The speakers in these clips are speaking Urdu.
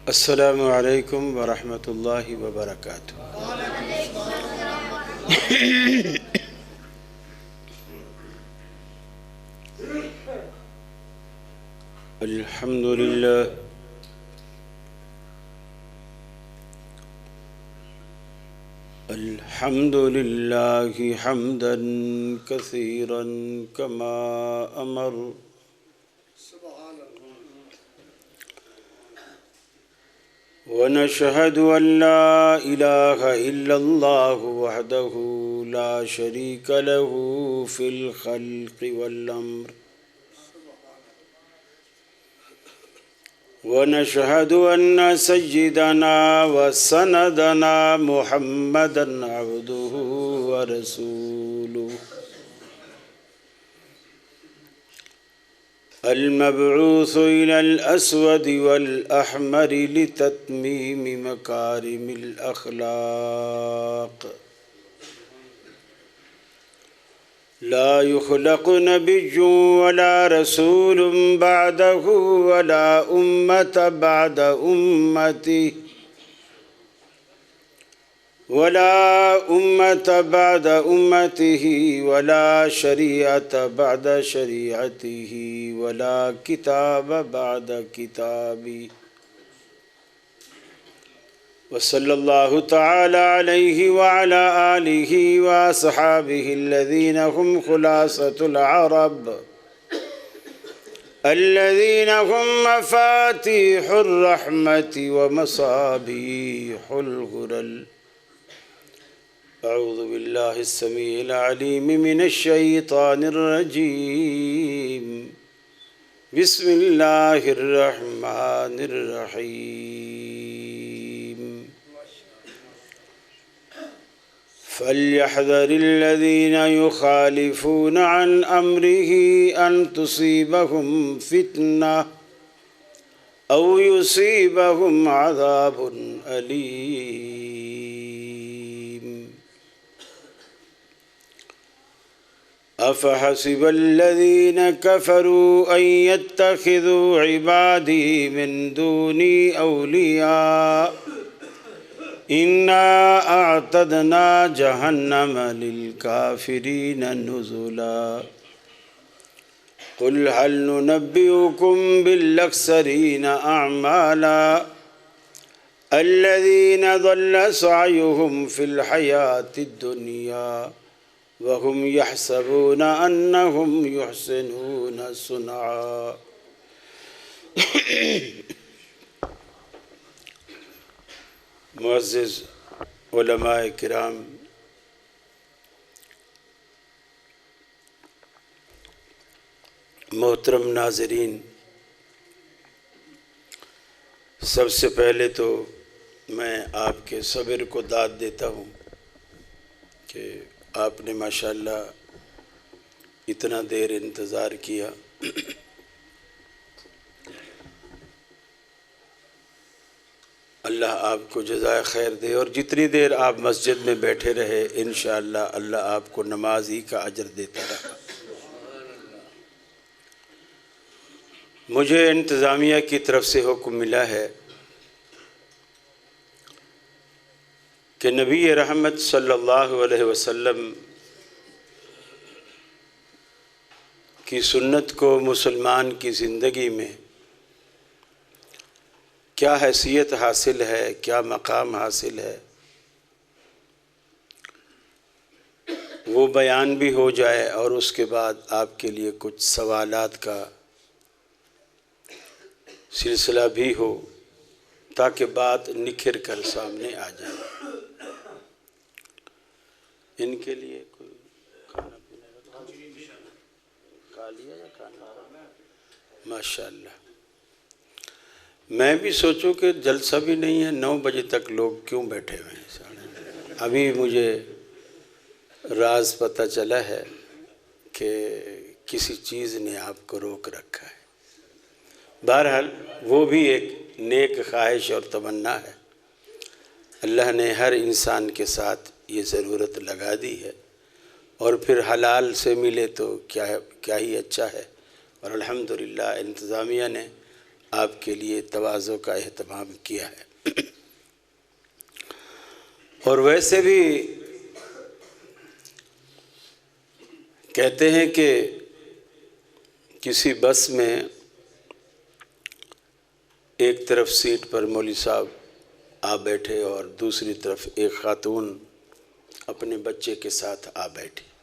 السلام علیکم ورحمۃ اللہ وبرکاتہ۔ الحمد للہ الحمد للہ حمدا کثیرا کما امر، ونشهد أن لا إله إلا الله وحده لا شريك له في الخلق والأمر، ونشهد أن سيدنا وسندنا محمدا عبده ورسوله المبعوث إلى الأسود والأحمر لتتميم مكارم الأخلاق، لا يخلق نبي ولا رسول بعده ولا أمة بعد أمته ولا شريعة بعد شريعته ولا كتاب بعد كتابه، وصلى الله تعالى عليه وعلى آله وأصحابه الذين هم خلاصة العرب، الذين هم مفاتيح الرحمة ومصابيح الغرل۔ أعوذ بالله السميع العليم من الشيطان الرجيم، بسم الله الرحمن الرحيم، فليحذر الذين يخالفون عن أمره أن تصيبهم فتنة أو يصيبهم عذاب أليم۔ أفحسب الذين كفروا أن يتخذوا عبادي من دوني أولياء إنا أعتدنا جهنم للكافرين نزلا، قل هل ننبئكم بالأخسرين أعمالا الذين ضل سعيهم في الحياة الدنيا وهم يحسبون أنهم يحسنون صنعا۔ معزز علماء کرام، محترم ناظرین، سب سے پہلے تو میں آپ کے صبر کو داد دیتا ہوں کہ آپ نے ماشاءاللہ اتنا دیر انتظار کیا۔ اللہ آپ کو جزائے خیر دے، اور جتنی دیر آپ مسجد میں بیٹھے رہے انشاءاللہ اللہ آپ کو نماز ہی کا اجر دیتا رہا۔ مجھے انتظامیہ کی طرف سے حکم ملا ہے کہ نبی رحمت صلی اللہ علیہ وسلم کی سنت کو مسلمان کی زندگی میں کیا حیثیت حاصل ہے، کیا مقام حاصل ہے، وہ بیان بھی ہو جائے، اور اس کے بعد آپ کے لیے کچھ سوالات کا سلسلہ بھی ہو تاکہ بات نکھر کر سامنے آ جائے۔ ان کے لیے کوئی کھانا پینا کھا لیا یا کھانا؟ ماشاءاللہ۔ میں بھی سوچوں کہ جلسہ بھی نہیں ہے، 9 بجے تک لوگ کیوں بیٹھے ہوئے ہیں؟ ابھی مجھے راز پتہ چلا ہے کہ کسی چیز نے آپ کو روک رکھا ہے۔ بہرحال وہ بھی ایک نیک خواہش اور تمنا ہے، اللہ نے ہر انسان کے ساتھ یہ ضرورت لگا دی ہے، اور پھر حلال سے ملے تو کیا ہی اچھا ہے۔ اور الحمدللہ انتظامیہ نے آپ کے لیے تواضع کا اہتمام کیا ہے۔ اور ویسے بھی کہتے ہیں کہ کسی بس میں ایک طرف سیٹ پر مولوی صاحب آ بیٹھے اور دوسری طرف ایک خاتون اپنے بچے کے ساتھ آ بیٹھی۔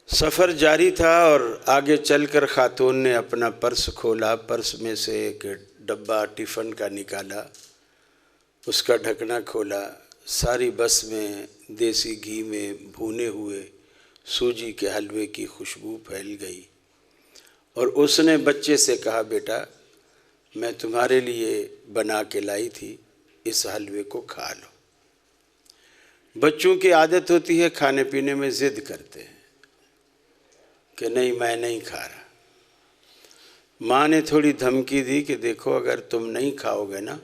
سفر جاری تھا اور آگے چل کر خاتون نے اپنا پرس کھولا، پرس میں سے ایک ڈبہ ٹفن کا نکالا، اس کا ڈھکنا کھولا، ساری بس میں دیسی گھی میں بھونے ہوئے سوجی کے حلوے کی خوشبو پھیل گئی، اور اس نے بچے سے کہا، بیٹا میں تمہارے لیے بنا کے لائی تھی، اس حلوے کو کھا لو۔ بچوں کی عادت ہوتی ہے کھانے پینے میں ضد کرتے ہیں کہ نہیں میں نہیں کھا رہا۔ ماں نے تھوڑی دھمکی دی کہ دیکھو اگر تم نہیں کھاؤ گے نا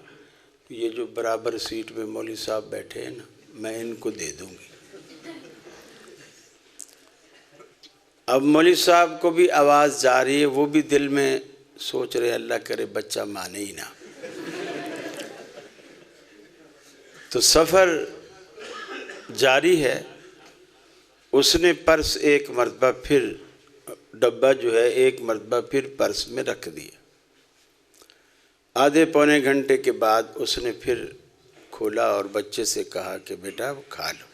تو یہ جو برابر سیٹ میں مولوی صاحب بیٹھے ہیں نا میں ان کو دے دوں گی۔ اب مولوی صاحب کو بھی آواز جا رہی ہے، وہ بھی دل میں سوچ رہے اللہ کرے بچہ مانے ہی نہ۔ تو سفر جاری ہے، اس نے پرس ایک مرتبہ پھر ڈبہ جو ہے ایک مرتبہ پھر پرس میں رکھ دیا۔ آدھے پونے گھنٹے کے بعد اس نے پھر کھولا اور بچے سے کہا کہ بیٹا وہ کھا لو۔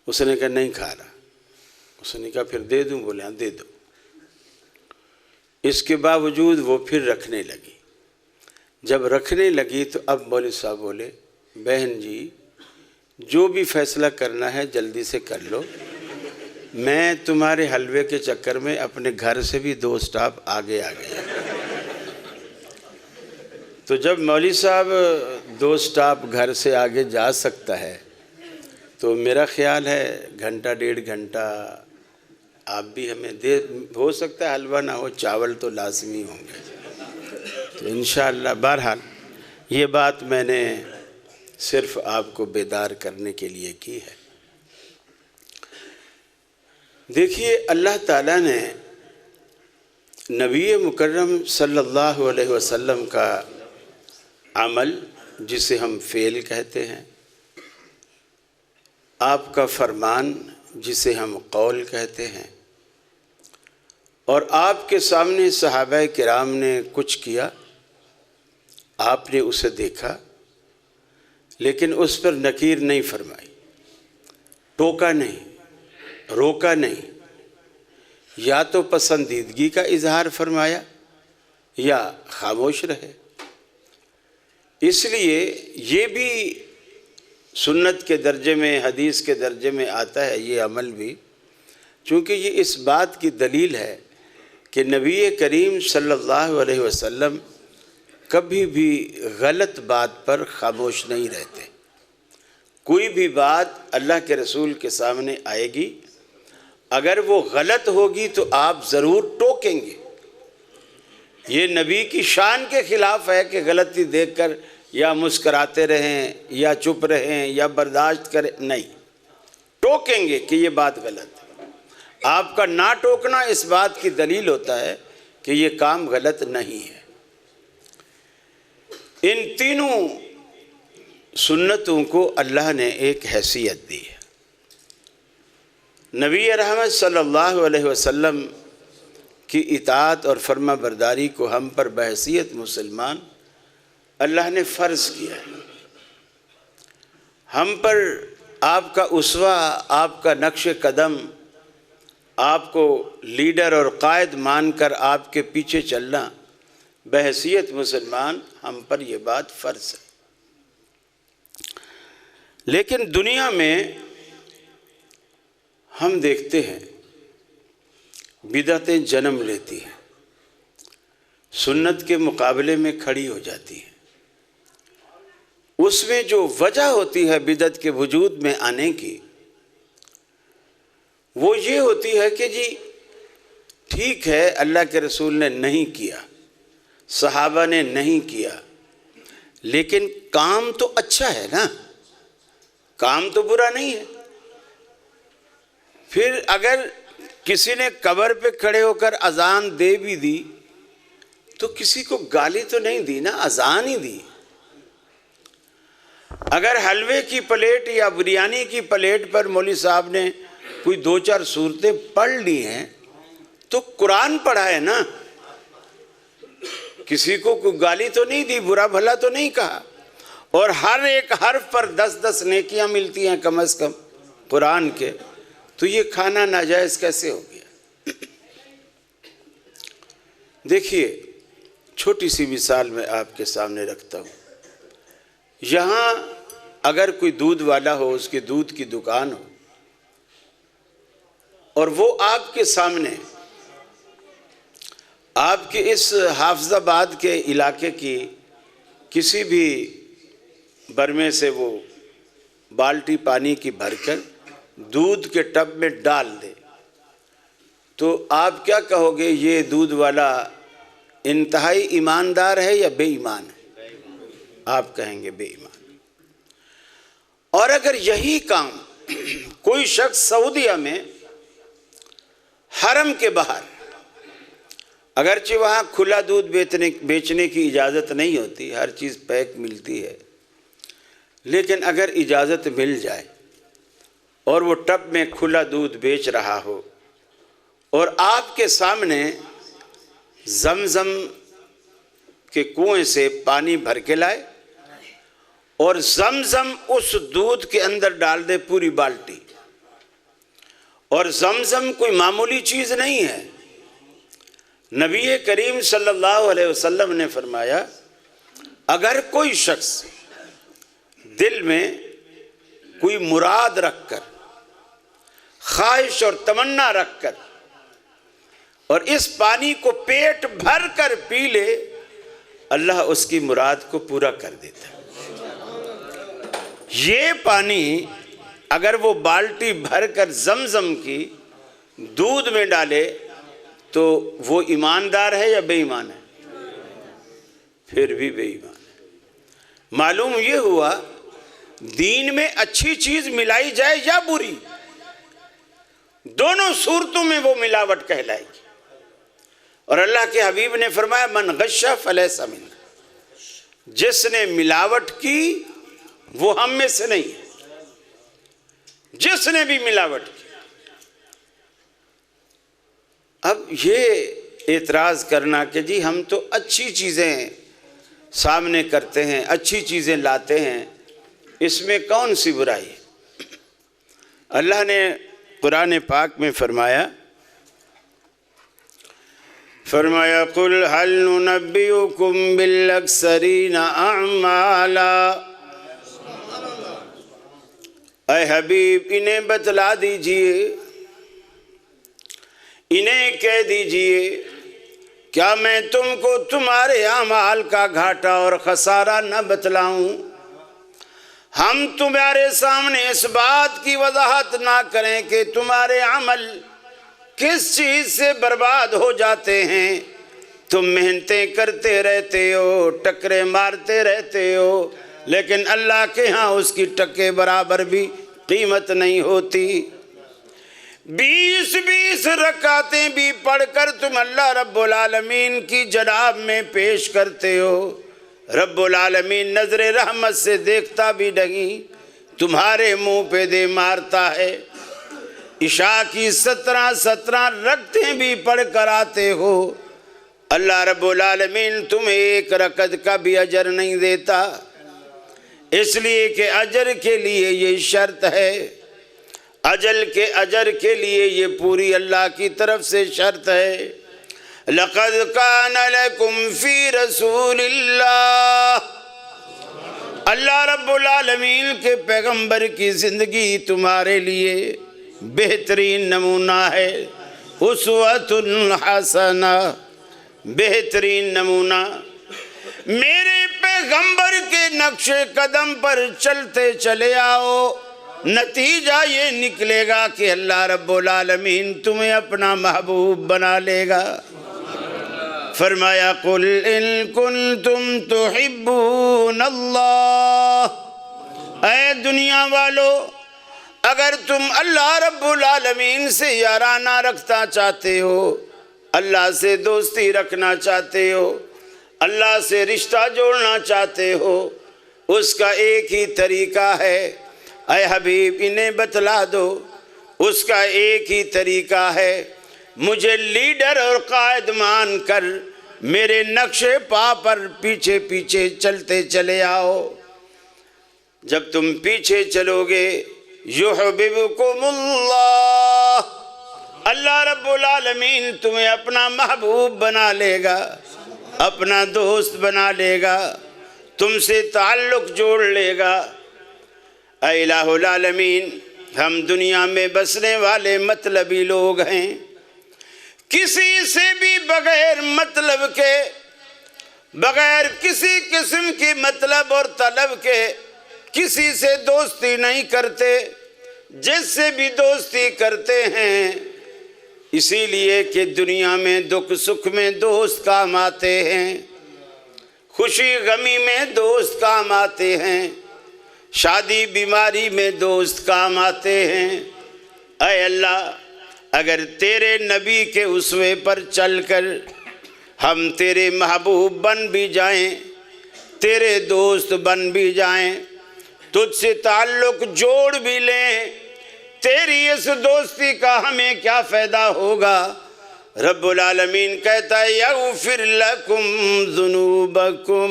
اس نے کہا نہیں کھا رہا۔ اس نے کہا پھر دے دوں؟ بولے ہاں دے دو۔ اس کے باوجود وہ پھر رکھنے لگی۔ جب رکھنے لگی تو اب مولوی صاحب بولے، بہن جی جو بھی فیصلہ کرنا ہے جلدی سے کر لو، میں تمہارے حلوے کے چکر میں اپنے گھر سے بھی 2 سٹاپ آگے آ گیا۔ تو جب مولوی صاحب 2 سٹاپ گھر سے آگے جا سکتا ہے تو میرا خیال ہے گھنٹہ 1.5 گھنٹہ آپ بھی ہمیں دے، ہو سکتا ہے حلوہ نہ ہو چاول تو لازمی ہوں گے۔ تو انشاءاللہ بہرحال یہ بات میں نے صرف آپ کو بیدار کرنے کے لیے کی ہے۔ دیکھیے اللہ تعالیٰ نے نبی مکرم صلی اللہ علیہ وسلم کا عمل جسے ہم فعل کہتے ہیں، آپ کا فرمان جسے ہم قول کہتے ہیں، اور آپ کے سامنے صحابہ کرام نے کچھ کیا، آپ نے اسے دیکھا لیکن اس پر نکیر نہیں فرمائی، ٹوکا نہیں، روکا نہیں، یا تو پسندیدگی کا اظہار فرمایا یا خاموش رہے۔ اس لیے یہ بھی سنت کے درجے میں، حدیث کے درجے میں آتا ہے یہ عمل بھی، چونکہ یہ اس بات کی دلیل ہے کہ نبی کریم صلی اللہ علیہ وسلم کبھی بھی غلط بات پر خاموش نہیں رہتے۔ کوئی بھی بات اللہ کے رسول کے سامنے آئے گی، اگر وہ غلط ہوگی تو آپ ضرور ٹوکیں گے۔ یہ نبی کی شان کے خلاف ہے کہ غلطی دیکھ کر یا مسکراتے رہیں یا چپ رہیں یا برداشت کریں، نہیں، ٹوکیں گے کہ یہ بات غلط ہے۔ آپ کا نہ ٹوکنا اس بات کی دلیل ہوتا ہے کہ یہ کام غلط نہیں ہے۔ ان تینوں سنتوں کو اللہ نے ایک حیثیت دی ہے۔ نبی رحمت صلی اللہ علیہ وسلم کی اطاعت اور فرما برداری کو ہم پر بحیثیت مسلمان اللہ نے فرض کیا ہے۔ ہم پر آپ کا اسوہ، آپ کا نقش قدم، آپ کو لیڈر اور قائد مان کر آپ کے پیچھے چلنا بحیثیت مسلمان ہم پر یہ بات فرض ہے۔ لیکن دنیا میں ہم دیکھتے ہیں بدعتیں جنم لیتی ہیں، سنت کے مقابلے میں کھڑی ہو جاتی ہیں۔ اس میں جو وجہ ہوتی ہے بدعت کے وجود میں آنے کی، وہ یہ ہوتی ہے کہ جی ٹھیک ہے اللہ کے رسول نے نہیں کیا، صحابہ نے نہیں کیا، لیکن کام تو اچھا ہے نا، کام تو برا نہیں ہے۔ پھر اگر کسی نے قبر پہ کھڑے ہو کر اذان دے بھی دی تو کسی کو گالی تو نہیں دی نا، اذان ہی دی۔ اگر حلوے کی پلیٹ یا بریانی کی پلیٹ پر مولوی صاحب نے کوئی 2-4 سورتیں پڑھ لی ہیں تو قرآن پڑھا ہے نا، کسی کو کوئی گالی تو نہیں دی، برا بھلا تو نہیں کہا، اور ہر ایک حرف پر 10 نیکیاں ملتی ہیں کم از کم قرآن کے، تو یہ کھانا ناجائز کیسے ہو گیا؟ دیکھیے چھوٹی سی مثال میں آپ کے سامنے رکھتا ہوں۔ یہاں اگر کوئی دودھ والا ہو، اس کی دودھ کی دکان ہو، اور وہ آپ کے سامنے آپ کے اس حافظ آباد کے علاقے کی کسی بھی برمے سے وہ بالٹی پانی کی بھر کر دودھ کے ٹب میں ڈال دے، تو آپ کیا کہو گے؟ یہ دودھ والا انتہائی ایماندار ہے یا بے ایمان ہے؟ آپ کہیں گے بے ایمان۔ اور اگر یہی کام کوئی شخص سعودیہ میں حرم کے باہر، اگرچہ وہاں کھلا دودھ بیچنے کی اجازت نہیں ہوتی، ہر چیز پیک ملتی ہے، لیکن اگر اجازت مل جائے اور وہ ٹب میں کھلا دودھ بیچ رہا ہو اور آپ کے سامنے زمزم کے کنویں سے پانی بھر کے لائے اور زمزم اس دودھ کے اندر ڈال دے پوری بالٹی، اور زمزم کوئی معمولی چیز نہیں ہے۔ نبی کریم صلی اللہ علیہ وسلم نے فرمایا اگر کوئی شخص دل میں کوئی مراد رکھ کر، خواہش اور تمنا رکھ کر، اور اس پانی کو پیٹ بھر کر پی لے، اللہ اس کی مراد کو پورا کر دیتا ہے۔ یہ پانی اگر وہ بالٹی بھر کر زمزم کی دودھ میں ڈالے تو وہ ایماندار ہے یا بے ایمان ہے؟ پھر بھی بے ایمان ہے۔ معلوم یہ ہوا دین میں اچھی چیز ملائی جائے یا بری، دونوں صورتوں میں وہ ملاوٹ کہلائے گی۔ اور اللہ کے حبیب نے فرمایا من غش فلیس منا، جس نے ملاوٹ کی وہ ہم میں سے نہیں ہے۔ جس نے بھی ملاوٹ کی۔ اب یہ اعتراض کرنا کہ جی ہم تو اچھی چیزیں سامنے کرتے ہیں، اچھی چیزیں لاتے ہیں، اس میں کون سی برائی ہے؟ اللہ نے قرآن پاک میں فرمایا قُلْ هَلْ نُنَبِّئُكُمْ بِالْأَخْسَرِينَ أَعْمَالًا، اے حبیب انہیں بتلا دیجئے، انہیں کہہ دیجئے کیا میں تم کو تمہارے اعمال کا گھاٹا اور خسارہ نہ بتلاؤں؟ ہم تمہارے سامنے اس بات کی وضاحت نہ کریں کہ تمہارے عمل کس چیز سے برباد ہو جاتے ہیں؟ تم محنتیں کرتے رہتے ہو، ٹکرے مارتے رہتے ہو، لیکن اللہ کے ہاں اس کی ٹکے برابر بھی قیمت نہیں ہوتی۔ 20 رکعتیں بھی پڑھ کر تم اللہ رب العالمین کی جناب میں پیش کرتے ہو، رب العالمین نظر رحمت سے دیکھتا بھی نہیں، تمہارے منہ پہ دے مارتا ہے۔ عشاء کی 17 رکعتیں بھی پڑھ کر آتے ہو، اللہ رب العالمین تمہیں 1 رکعت کا بھی اجر نہیں دیتا، اس لیے کہ اجر کے لیے یہ شرط ہے، اجر کے لیے یہ پوری اللہ کی طرف سے شرط ہے۔ لَقَدْ كَانَ لَكُمْ فِي رَسُولِ اللَّهِ، اللہ رب العالمین کے پیغمبر کی زندگی تمہارے لیے بہترین نمونہ ہے، اسوۃ حسنہ، بہترین نمونہ۔ میرے پیغمبر کے نقش قدم پر چلتے چلے آؤ، نتیجہ یہ نکلے گا کہ اللہ رب العالمین تمہیں اپنا محبوب بنا لے گا۔ فرمایا قُلْ إِن كُنتُمْ تُحِبُّونَ اللَّهَ، اے دنیا والو اگر تم اللہ رب العالمین سے یارانہ رکھنا چاہتے ہو، اللہ سے دوستی رکھنا چاہتے ہو، اللہ سے رشتہ جوڑنا چاہتے ہو، اس کا ایک ہی طریقہ ہے۔ اے حبیب انہیں بتلا دو، اس کا ایک ہی طریقہ ہے، مجھے لیڈر اور قائد مان کر میرے نقش پا پر پیچھے پیچھے چلتے چلے آؤ۔ جب تم پیچھے چلو گے یحببکم اللہ، اللہ رب العالمین تمہیں اپنا محبوب بنا لے گا، اپنا دوست بنا لے گا، تم سے تعلق جوڑ لے گا۔ اے الہ العالمین، ہم دنیا میں بسنے والے مطلبی لوگ ہیں، کسی سے بھی بغیر مطلب کے، بغیر کسی قسم کی مطلب اور طلب کے کسی سے دوستی نہیں کرتے، جس سے بھی دوستی کرتے ہیں اسی لیے کہ دنیا میں دکھ سکھ میں دوست کام آتے ہیں، خوشی غمی میں دوست کام آتے ہیں، شادی بیماری میں دوست کام آتے ہیں۔ اے اللہ، اگر تیرے نبی کے اسوے پر چل کر ہم تیرے محبوب بن بھی جائیں، تیرے دوست بن بھی جائیں، تجھ سے تعلق جوڑ بھی لیں، تیری اس دوستی کا ہمیں کیا فائدہ ہوگا؟ رب العالمین کہتا ہے یغفر لکم ذنوبکم،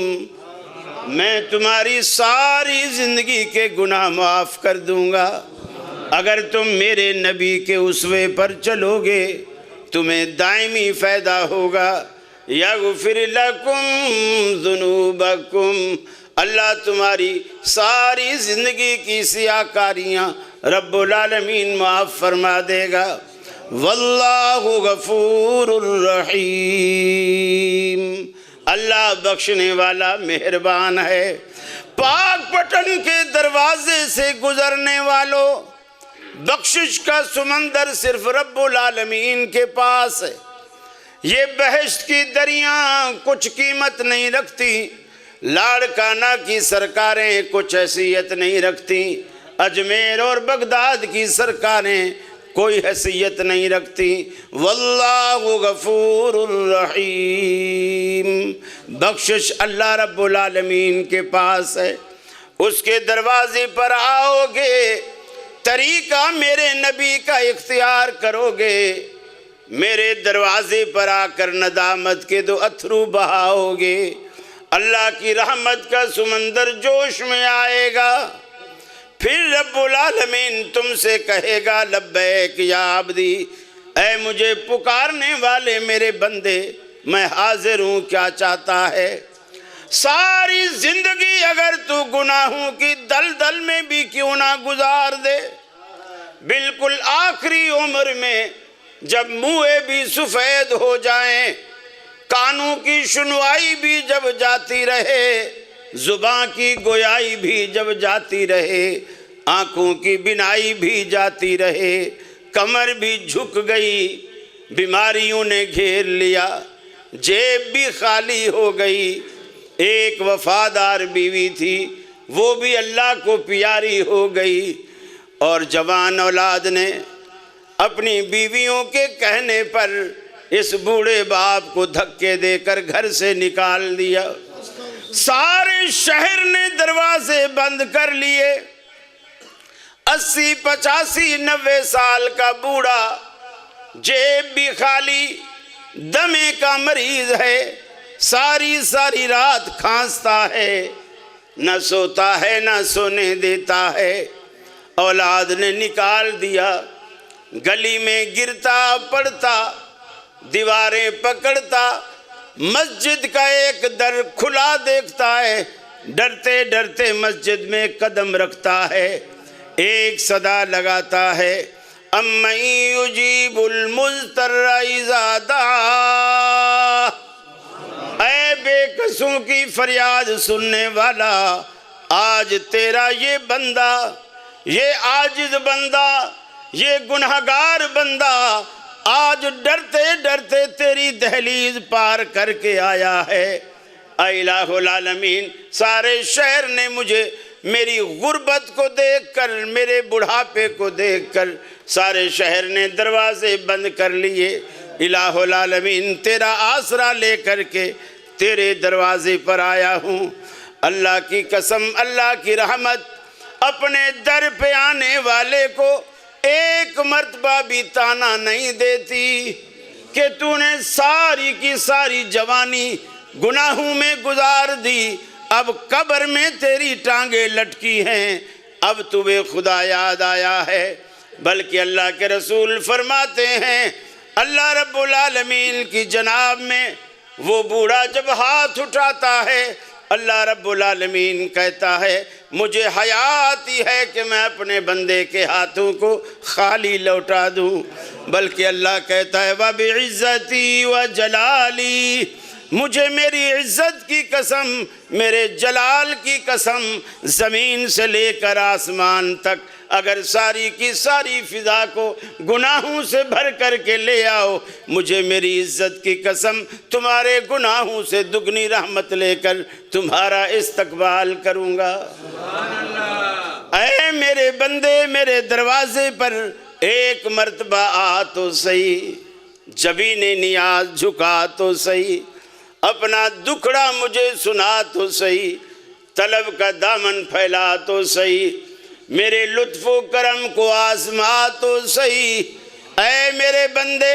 میں تمہاری ساری زندگی کے گناہ معاف کر دوں گا اگر تم میرے نبی کے اسوے پر چلو گے، تمہیں دائمی فائدہ ہوگا۔ یغفر لکم ذنوبکم، اللہ تمہاری ساری زندگی کی سیاہکاریاں رب العالمین معاف فرما دے گا۔ واللہ غفور الرحیم، اللہ بخشنے والا مہربان ہے۔ پاک پٹن کے دروازے سے گزرنے والوں، بخشش کا سمندر صرف رب العالمین کے پاس ہے۔ یہ بہشت کی دریاں کچھ قیمت نہیں رکھتی، لاڑکانہ کی سرکاریں کچھ حیثیت نہیں رکھتی، اجمیر اور بغداد کی سرکاریں کوئی حیثیت نہیں رکھتی۔ واللہ غفور الرحیم، بخشش اللہ رب العالمین کے پاس ہے، اس کے دروازے پر آؤ گے، طریقہ میرے نبی کا اختیار کرو گے، میرے دروازے پر آ کر ندامت کے دو اتھرو بہاؤ گے، اللہ کی رحمت کا سمندر جوش میں آئے گا، پھر رب العالمین تم سے کہے گا لبیک یا عبدی، اے مجھے پکارنے والے میرے بندے، میں حاضر ہوں، کیا چاہتا ہے؟ ساری زندگی اگر تو گناہوں کی دلدل میں بھی کیوں نہ گزار دے، بالکل آخری عمر میں جب منہ بھی سفید ہو جائیں، کانوں کی سنوائی بھی جب جاتی رہے، زبان کی گویائی بھی جب جاتی رہے، آنکھوں کی بینائی بھی جاتی رہے، کمر بھی جھک گئی، بیماریوں نے گھیر لیا، جیب بھی خالی ہو گئی، ایک وفادار بیوی تھی وہ بھی اللہ کو پیاری ہو گئی، اور جوان اولاد نے اپنی بیویوں کے کہنے پر اس بوڑھے باپ کو دھکے دے کر گھر سے نکال دیا، سارے شہر نے دروازے بند کر لیے، 80 85 90 سال کا بوڑھا، جیب بھی خالی، دمے کا مریض ہے، ساری رات کھانستا ہے، نہ سوتا ہے نہ سونے دیتا ہے، اولاد نے نکال دیا، گلی میں گرتا پڑتا، دیواریں پکڑتا، مسجد کا ایک در کھلا دیکھتا ہے، ڈرتے ڈرتے مسجد میں قدم رکھتا ہے، ایک صدا لگاتا ہے اَمَّن يُجِيبُ الْمُضْطَرَّ إِذَا دَعَاهُ، اے بے کسوں کی فریاد سننے والا، آج تیرا یہ بندہ، یہ عاجز بندہ، یہ گنہگار بندہ آج ڈرتے ڈرتے تیری دہلیز پار کر کے آیا ہے۔ اے الہ العالمین، سارے شہر نے مجھے میری غربت کو دیکھ کر، میرے بڑھاپے کو دیکھ کر سارے شہر نے دروازے بند کر لیے۔ الہ العالمین تیرا آسرا لے کر کے تیرے دروازے پر آیا ہوں۔ اللہ کی قسم، اللہ کی رحمت اپنے در پہ آنے والے کو ایک مرتبہ بھی تانا نہیں دیتی کہ تو نے ساری کی ساری جوانی گناہوں میں گزار دی، اب قبر میں تیری ٹانگیں لٹکی ہیں، اب تمہیں خدا یاد آیا ہے۔ بلکہ اللہ کے رسول فرماتے ہیں، اللہ رب العالمین کی جناب میں وہ بوڑھا جب ہاتھ اٹھاتا ہے، اللہ رب العالمین کہتا ہے مجھے حیا آتی ہے کہ میں اپنے بندے کے ہاتھوں کو خالی لوٹا دوں، بلکہ اللہ کہتا ہے وَبِعِزَّتِي وَجَلَالِي، مجھے میری عزت کی قسم، میرے جلال کی قسم، زمین سے لے کر آسمان تک اگر ساری کی ساری فضا کو گناہوں سے بھر کر کے لے آؤ، مجھے میری عزت کی قسم تمہارے گناہوں سے دگنی رحمت لے کر تمہارا استقبال کروں گا۔ سبحان اللہ۔ اے میرے بندے، میرے دروازے پر ایک مرتبہ آ تو صحیح، جبین نیاز جھکا تو صحیح، اپنا دکھڑا مجھے سنا تو صحیح، طلب کا دامن پھیلا تو صحیح، میرے لطف و کرم کو آزما تو صحیح۔ اے میرے بندے،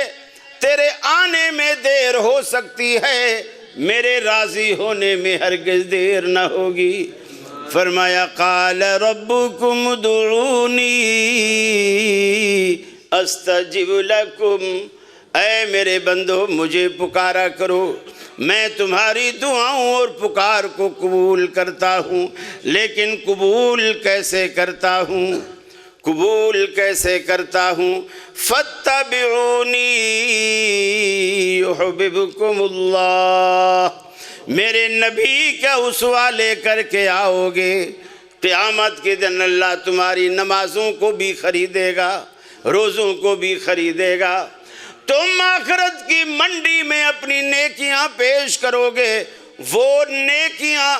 تیرے آنے میں دیر ہو سکتی ہے، میرے راضی ہونے میں ہرگز دیر نہ ہوگی۔ فرمایا قال ربکم ادعونی استجب لکم، اے میرے بندو مجھے پکارا کرو، میں تمہاری دعاؤں اور پکار کو قبول کرتا ہوں، لیکن قبول کیسے کرتا ہوں؟ قبول کیسے کرتا ہوں؟ فاتبعونی یحببکم اللہ، میرے نبی کا اسوہ لے کر کے آؤ گے، قیامت کے دن اللہ تمہاری نمازوں کو بھی خریدے گا، روزوں کو بھی خریدے گا، تم آخرت کی منڈی میں اپنی نیکیاں پیش کرو گے، وہ نیکیاں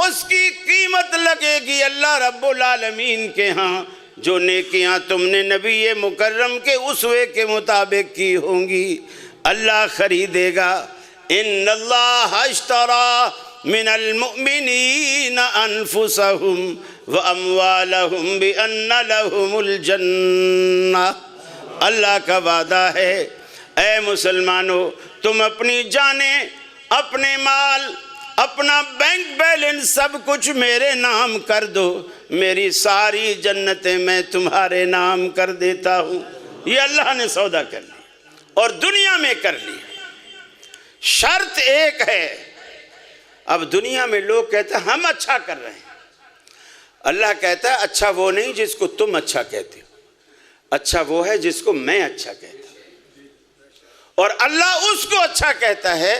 اس کی قیمت لگے گی اللہ رب العالمین کے ہاں جو نیکیاں تم نے نبی مکرم کے اسوے کے مطابق کی ہوں گی، اللہ خریدے گا۔ ان اللہ اشتری من المؤمنین انفسهم واموالهم بان لهم الجنہ، اللہ کا وعدہ ہے اے مسلمانوں تم اپنی جانیں، اپنے مال، اپنا بینک بیلنس سب کچھ میرے نام کر دو، میری ساری جنتیں میں تمہارے نام کر دیتا ہوں۔ یہ اللہ نے سودا کر لی اور دنیا میں کر لی، شرط ایک ہے۔ اب دنیا میں لوگ کہتے ہیں ہم اچھا کر رہے ہیں، اللہ کہتا ہے اچھا وہ نہیں جس کو تم اچھا کہتے ہو، اچھا وہ ہے جس کو میں اچھا کہتا ہوں، اور اللہ اس کو اچھا کہتا ہے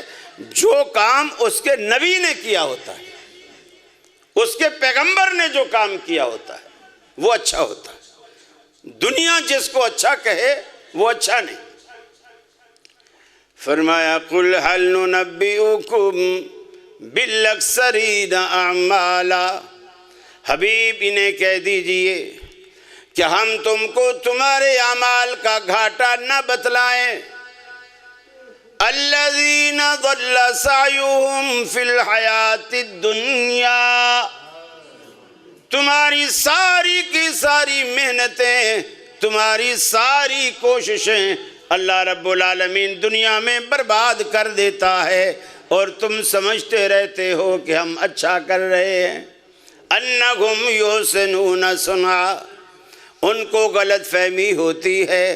جو کام اس کے نبی نے کیا ہوتا ہے، اس کے پیغمبر نے جو کام کیا ہوتا ہے وہ اچھا ہوتا ہے۔ دنیا جس کو اچھا کہے وہ اچھا نہیں۔ فرمایا قل هل ننبئکم بالاخسرین اعمالا، حبیب انہیں کہہ دیجئے کہ ہم تم کو تمہارے اعمال کا گھاٹا نہ بتلائیں۔ الذین ضل سعیہم فی الحیات الدنیا، تمہاری ساری کی ساری محنتیں، تمہاری ساری کوششیں اللہ رب العالمین دنیا میں برباد کر دیتا ہے، اور تم سمجھتے رہتے ہو کہ ہم اچھا کر رہے ہیں۔ انہم یحسنون صنعا، ان کو غلط فہمی ہوتی ہے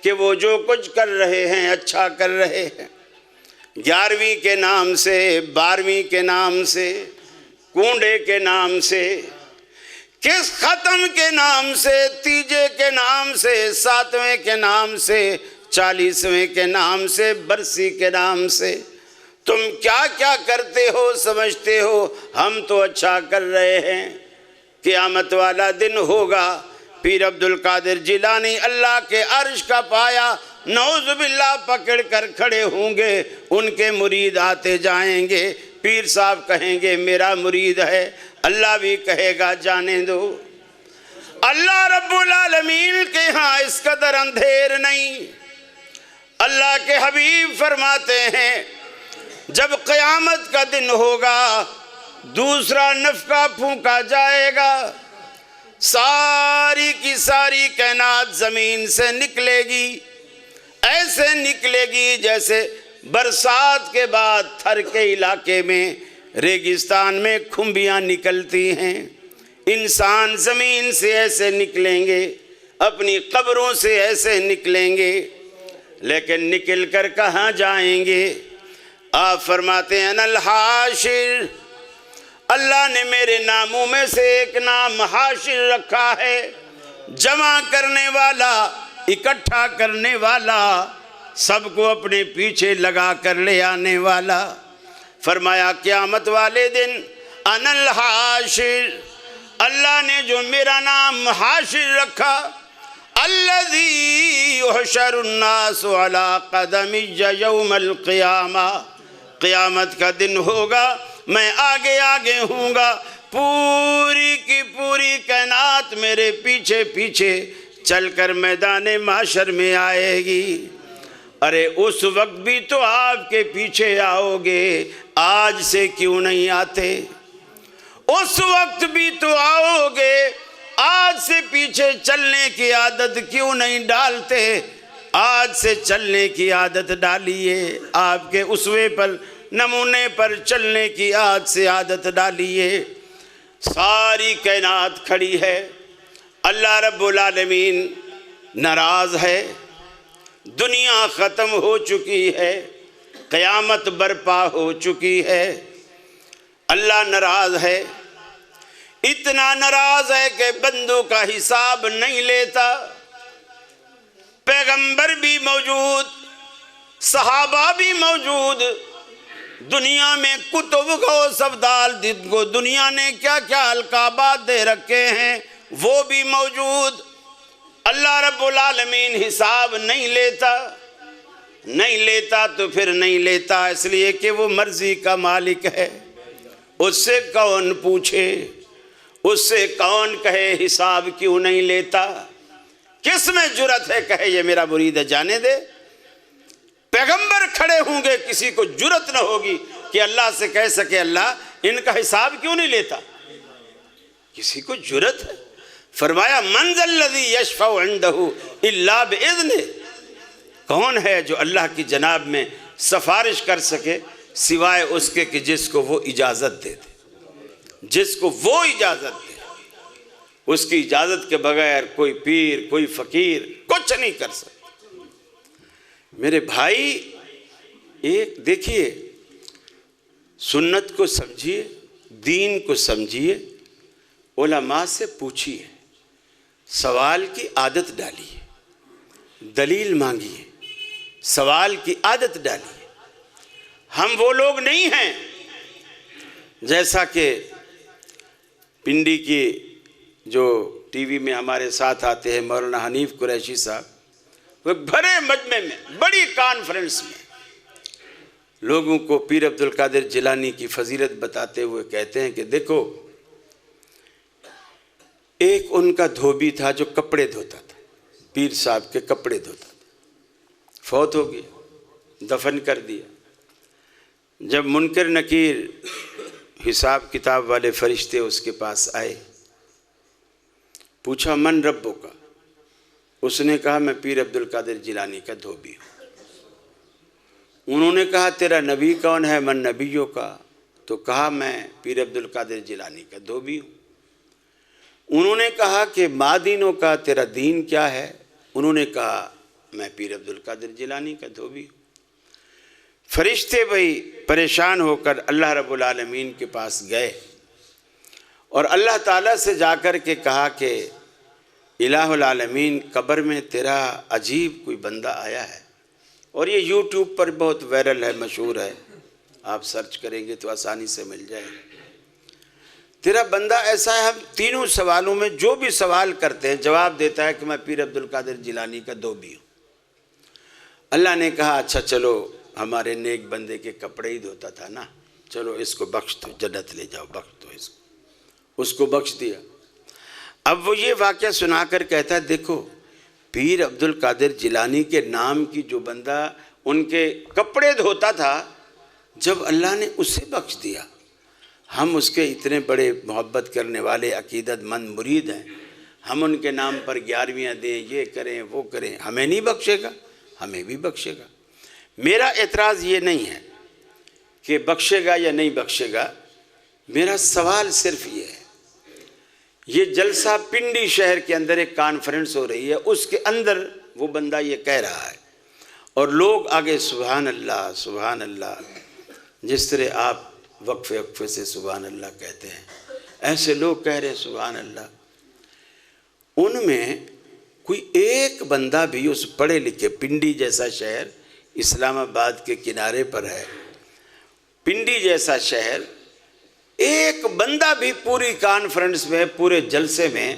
کہ وہ جو کچھ کر رہے ہیں اچھا کر رہے ہیں۔ 11ویں کے نام سے، 12ویں کے نام سے، کونڈے کے نام سے، کس ختم کے نام سے، تیجے کے نام سے، 7ویں کے نام سے، 40ویں کے نام سے، برسی کے نام سے، تم کیا کیا کرتے ہو سمجھتے ہو ہم تو اچھا کر رہے ہیں۔ قیامت والا دن ہوگا، پیر عبد القادر جیلانی اللہ کے عرش کا پایا نعوذ باللہ پکڑ کر کھڑے ہوں گے، ان کے مرید آتے جائیں گے، پیر صاحب کہیں گے میرا مرید ہے، اللہ بھی کہے گا جانے دو۔ اللہ رب العالمین کے ہاں اس قدر اندھیر نہیں۔ اللہ کے حبیب فرماتے ہیں جب قیامت کا دن ہوگا دوسرا نفخہ پھونکا جائے گا، ساری کی ساری کائنات زمین سے نکلے گی، ایسے نکلے گی جیسے برسات کے بعد تھر کے علاقے میں ریگستان میں کھمبیاں نکلتی ہیں۔ انسان زمین سے ایسے نکلیں گے، اپنی قبروں سے ایسے نکلیں گے، لیکن نکل کر کہاں جائیں گے؟ آپ فرماتے ہیں انا الحاشر، اللہ نے میرے ناموں میں سے ایک نام حاشر رکھا ہے، جمع کرنے والا، اکٹھا کرنے والا، سب کو اپنے پیچھے لگا کر لے آنے والا۔ فرمایا قیامت والے دن انا الحاشر، اللہ نے جو میرا نام حاشر رکھا، الذی یحشر الناس علی قدمی یوم القیامہ، قیامت کا دن ہوگا میں آگے آگے ہوں گا، پوری کی پوری کائنات میرے پیچھے پیچھے چل کر میدان محشر میں آئے گی۔ ارے اس وقت بھی تو آپ کے پیچھے آؤ گے، آج سے کیوں نہیں آتے؟ اس وقت بھی تو آؤ گے، آج سے پیچھے چلنے کی عادت کیوں نہیں ڈالتے؟ آج سے چلنے کی عادت ڈالیے، آپ کے اسوے پر، نمونے پر چلنے کی آج سے عادت ڈالیے۔ ساری کائنات کھڑی ہے، اللہ رب العالمین ناراض ہے، دنیا ختم ہو چکی ہے، قیامت برپا ہو چکی ہے، اللہ ناراض ہے، اتنا ناراض ہے کہ بندوں کا حساب نہیں لیتا۔ پیغمبر بھی موجود، صحابہ بھی موجود، دنیا میں کتب کو سبدال جن کو دنیا نے کیا کیا القابات دے رکھے ہیں وہ بھی موجود۔ اللہ رب العالمین حساب نہیں لیتا، نہیں لیتا تو پھر نہیں لیتا اس لیے کہ وہ مرضی کا مالک ہے۔ اس سے کون پوچھے، اس سے کون کہے حساب کیوں نہیں لیتا؟ کس میں جرت ہے کہے یہ میرا مرید ہے جانے دے؟ پیغمبر کھڑے ہوں گے، کسی کو جرت نہ ہوگی کہ اللہ سے کہہ سکے اللہ ان کا حساب کیوں نہیں لیتا؟ کسی کو جرت ہے؟ فرمایا من ذا الذی یشفع عندہ الا باذنہ، کون ہے جو اللہ کی جناب میں سفارش کر سکے سوائے اس کے کہ جس کو وہ اجازت دے دے، جس کو وہ اجازت دے۔ اس کی اجازت کے بغیر کوئی پیر، کوئی فقیر کچھ نہیں کر سکتا۔ میرے بھائی ایک دیکھیے، سنت کو سمجھیے، دین کو سمجھیے، علماء سے پوچھیے، سوال کی عادت ڈالیے، دلیل مانگیے، سوال کی عادت ڈالیے۔ ہم وہ لوگ نہیں ہیں جیسا کہ پنڈی کی جو ٹی وی میں ہمارے ساتھ آتے ہیں مولانا حنیف قریشی صاحب، وہ بھرے مجمع میں بڑی کانفرنس میں لوگوں کو پیر عبد القادر جیلانی کی فضیلت بتاتے ہوئے کہتے ہیں کہ دیکھو، ایک ان کا دھوبی تھا جو کپڑے دھوتا تھا، پیر صاحب کے کپڑے دھوتا تھا، فوت ہو گیا، دفن کر دیا۔ جب منکر نکیر حساب کتاب والے فرشتے اس کے پاس آئے، پوچھا من ربو کا، اس نے کہا میں پیر عبد القادر جیلانی کا دھوبی ہوں۔ انہوں نے کہا تیرا نبی کون ہے؟ من نبیوں کا، تو کہا میں پیر عبد القادر جیلانی کا دھوبی ہوں۔ انہوں نے کہا کہ ما دینوں کا، تیرا دین کیا ہے؟ انہوں نے کہا میں پیر عبد القادر جیلانی کا دھوبی ہوں۔ فرشتے بھائی پریشان ہو کر اللہ رب العالمین کے پاس گئے اور اللہ تعالیٰ سے جا کر کے کہا کہ الہ العالمین، قبر میں تیرا عجیب کوئی بندہ آیا ہے، اور یہ یوٹیوب پر بہت وائرل ہے، مشہور ہے، آپ سرچ کریں گے تو آسانی سے مل جائے گا۔ تیرا بندہ ایسا ہے، ہم تینوں سوالوں میں جو بھی سوال کرتے ہیں جواب دیتا ہے کہ میں پیر عبد القادر جیلانی کا دھوبی ہوں۔ اللہ نے کہا اچھا چلو، ہمارے نیک بندے کے کپڑے ہی دھوتا تھا نا، چلو اس کو بخش دو، جنت لے جاؤ، بخش دو اس کو۔ اس کو بخش دیا۔ اب وہ یہ واقعہ سنا کر کہتا ہے دیکھو پیر عبد القادر جیلانی کے نام کی جو بندہ ان کے کپڑے دھوتا تھا، جب اللہ نے اسے بخش دیا، ہم اس کے اتنے بڑے محبت کرنے والے عقیدت مند مرید ہیں، ہم ان کے نام پر 11ویاں دیں، یہ کریں وہ کریں، ہمیں نہیں بخشے گا؟ ہمیں بھی بخشے گا۔ میرا اعتراض یہ نہیں ہے کہ بخشے گا یا نہیں بخشے گا، میرا سوال صرف یہ ہے، یہ جلسہ پنڈی شہر کے اندر ایک کانفرنس ہو رہی ہے، اس کے اندر وہ بندہ یہ کہہ رہا ہے اور لوگ آگے سبحان اللہ سبحان اللہ، جس طرح آپ وقفے وقفے سے سبحان اللہ کہتے ہیں، ایسے لوگ کہہ رہے ہیں سبحان اللہ۔ ان میں کوئی ایک بندہ بھی اس پڑھے لکھے، پنڈی جیسا شہر اسلام آباد کے کنارے پر ہے، پنڈی جیسا شہر، ایک بندہ بھی پوری کانفرنس میں پورے جلسے میں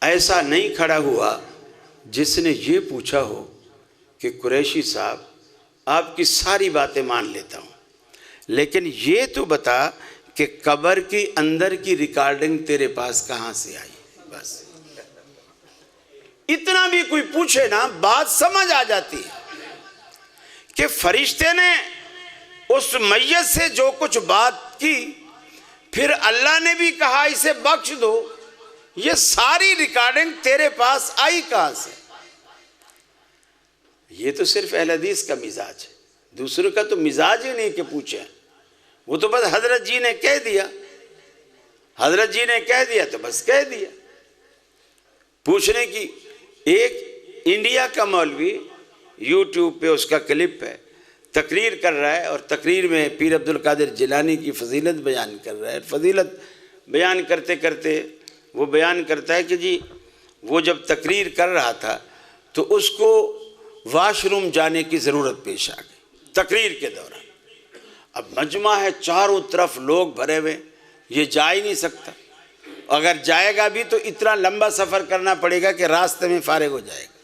ایسا نہیں کھڑا ہوا جس نے یہ پوچھا ہو کہ قریشی صاحب آپ کی ساری باتیں مان لیتا ہوں، لیکن یہ تو بتا کہ قبر کی اندر کی ریکارڈنگ تیرے پاس کہاں سے آئی؟ بس اتنا بھی کوئی پوچھے نا، بات سمجھ آ جاتی ہے کہ فرشتے نے اس میت سے جو کچھ بات کی، پھر اللہ نے بھی کہا اسے بخش دو، یہ ساری ریکارڈنگ تیرے پاس آئی کہاں سے؟ یہ تو صرف اہل حدیث کا مزاج ہے، دوسروں کا تو مزاج ہی نہیں کہ پوچھیں، وہ تو بس حضرت جی نے کہہ دیا، حضرت جی نے کہہ دیا تو بس کہہ دیا۔ پوچھنے کی ایک انڈیا کا مولوی یوٹیوب پہ اس کا کلپ ہے، تقریر کر رہا ہے اور تقریر میں پیر عبد القادر جیلانی کی فضیلت بیان کر رہا ہے، فضیلت بیان کرتے کرتے وہ بیان کرتا ہے کہ جی وہ جب تقریر کر رہا تھا تو اس کو واش روم جانے کی ضرورت پیش آ گئی تقریر کے دوران۔ اب مجمع ہے، چاروں طرف لوگ بھرے ہوئے، یہ جا ہی نہیں سکتا، اگر جائے گا بھی تو اتنا لمبا سفر کرنا پڑے گا کہ راستے میں فارغ ہو جائے گا۔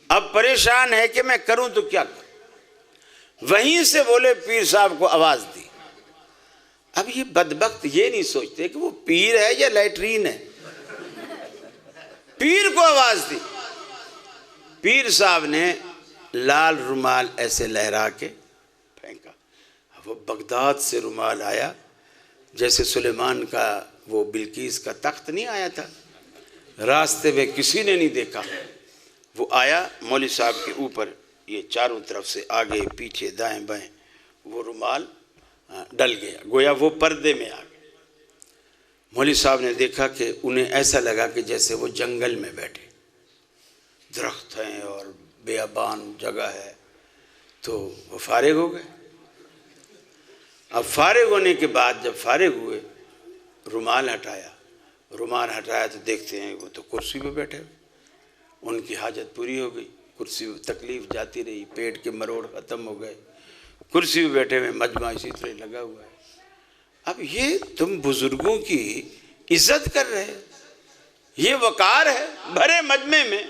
اب پریشان ہے کہ میں کروں تو کیا کروں؟ وہیں سے بولے پیر صاحب کو آواز دی۔ اب یہ بدبخت یہ نہیں سوچتے کہ وہ پیر ہے یا لیٹرین ہے، پیر کو آواز دی، پیر صاحب نے لال رومال ایسے لہرا کے پھینکا، وہ بغداد سے رومال آیا، جیسے سلیمان کا وہ بلقیس کا تخت نہیں آیا تھا، راستے میں کسی نے نہیں دیکھا، وہ آیا مولوی صاحب کے اوپر، یہ چاروں طرف سے آگے پیچھے دائیں بائیں وہ رومال ڈل گیا، گویا وہ پردے میں آ گئے۔ مولوی صاحب نے دیکھا کہ انہیں ایسا لگا کہ جیسے وہ جنگل میں بیٹھے، درخت ہیں اور بیابان جگہ ہے، تو وہ فارغ ہو گئے۔ اب فارغ ہونے کے بعد جب فارغ ہوئے، رومال ہٹایا تو دیکھتے ہیں وہ تو کرسی پہ بیٹھے ہوئے، ان کی حاجت پوری ہو گئی، کرسی پہ تکلیف جاتی رہی، پیٹ کے مروڑ ختم ہو گئے، کرسی پہ بیٹھے ہوئے، مجمع اسی طرح لگا ہوا ہے۔ اب یہ تم بزرگوں کی عزت کر رہے، یہ وقار ہے بھرے مجمع میں۔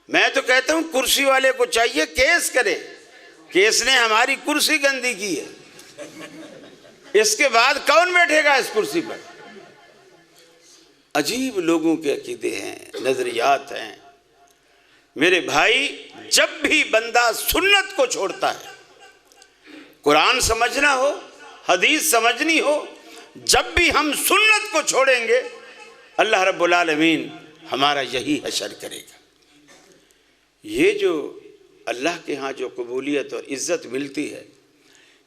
میں تو کہتا ہوں کرسی والے کو چاہیے کیس کرے کہ اس نے ہماری کرسی گندی کی ہے، اس کے بعد کون بیٹھے گا اس کرسی پر؟ عجیب لوگوں کے عقیدے ہیں، نظریات ہیں۔ میرے بھائی، جب بھی بندہ سنت کو چھوڑتا ہے، قرآن سمجھنا ہو، حدیث سمجھنی ہو، جب بھی ہم سنت کو چھوڑیں گے، اللہ رب العالمین ہمارا یہی حشر کرے گا۔ یہ جو اللہ کے ہاں جو قبولیت اور عزت ملتی ہے،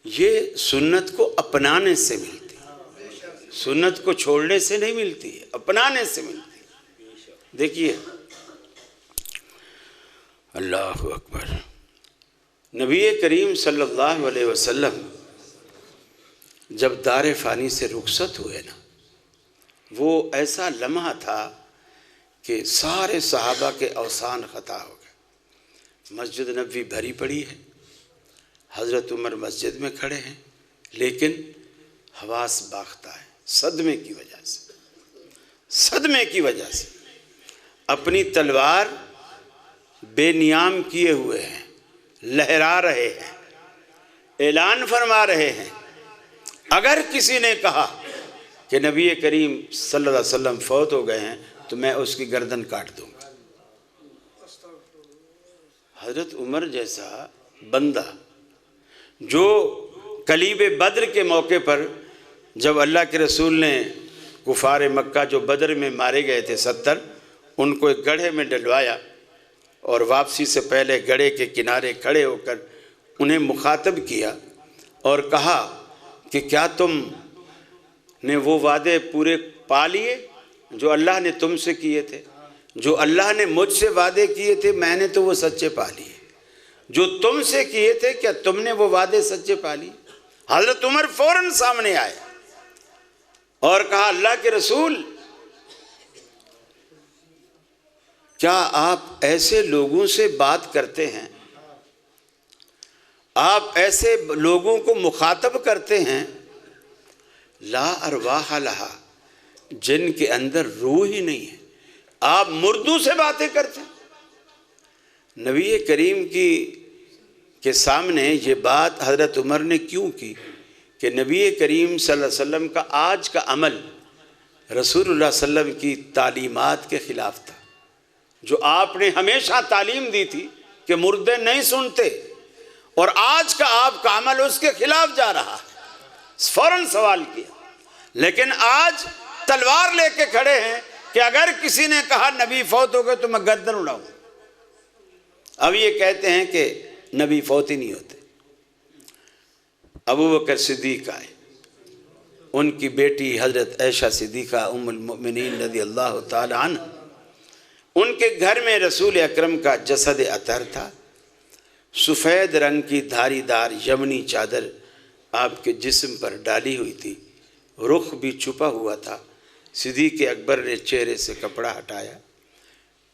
یہ سنت کو اپنانے سے ملتی ہے، سنت کو چھوڑنے سے نہیں ملتی ہے، اپنانے سے ملتی ہے۔ دیکھیے، اللہ اکبر، نبی کریم صلی اللہ علیہ وسلم جب دار فانی سے رخصت ہوئے نا، وہ ایسا لمحہ تھا کہ سارے صحابہ کے اوسان خطا ہو گئے۔ مسجد نبوی بھری پڑی ہے، حضرت عمر مسجد میں کھڑے ہیں، لیکن حواس باختہ ہے، صدمے کی وجہ سے اپنی تلوار بے نیام کیے ہوئے ہیں، لہرا رہے ہیں، اعلان فرما رہے ہیں، اگر کسی نے کہا کہ نبی کریم صلی اللہ علیہ وسلم فوت ہو گئے ہیں تو میں اس کی گردن کاٹ دوں گا۔ حضرت عمر جیسا بندہ جو کلیب بدر کے موقع پر جب اللہ کے رسول نے کفار مکہ جو بدر میں مارے گئے تھے 70، ان کو ایک گڑھے میں ڈلوایا اور واپسی سے پہلے گڑھے کے کنارے کھڑے ہو کر انہیں مخاطب کیا اور کہا کہ کیا تم نے وہ وعدے پورے پا لیے جو اللہ نے تم سے کیے تھے؟ جو اللہ نے مجھ سے وعدے کیے تھے میں نے تو وہ سچے پا لیے، جو تم سے کیے تھے کیا تم نے وہ وعدے سچے پا لیے؟ حضرت عمر فوراً سامنے آئے اور کہا اللہ کے رسول، کیا آپ ایسے لوگوں سے بات کرتے ہیں، آپ ایسے لوگوں کو مخاطب کرتے ہیں لا ارواح لہا، جن کے اندر روح ہی نہیں ہے، آپ مردوں سے باتیں کرتے ہیں؟ نبی کریم کے سامنے یہ بات حضرت عمر نے کیوں کی کہ نبی کریم صلی اللہ علیہ وسلم کا آج کا عمل رسول اللہ صلی اللہ علیہ وسلم کی تعلیمات کے خلاف تھا، جو آپ نے ہمیشہ تعلیم دی تھی کہ مردے نہیں سنتے، اور آج کا آپ کا عمل اس کے خلاف جا رہا ہے۔ فوراً سوال کیا، لیکن آج تلوار لے کے کھڑے ہیں کہ اگر کسی نے کہا نبی فوت ہو گئے تو میں گردن اڑاؤں۔ اب یہ کہتے ہیں کہ نبی فوت ہی نہیں ہوتے۔ ابو بکر صدیق آئے، ان کی بیٹی حضرت عائشہ صدیقہ ام المؤمنین رضی اللہ تعالی عنہ، ان کے گھر میں رسول اکرم کا جسد اطہر تھا، سفید رنگ کی دھاری دار یمنی چادر آپ کے جسم پر ڈالی ہوئی تھی، رخ بھی چھپا ہوا تھا۔ صدیق اکبر نے چہرے سے کپڑا ہٹایا،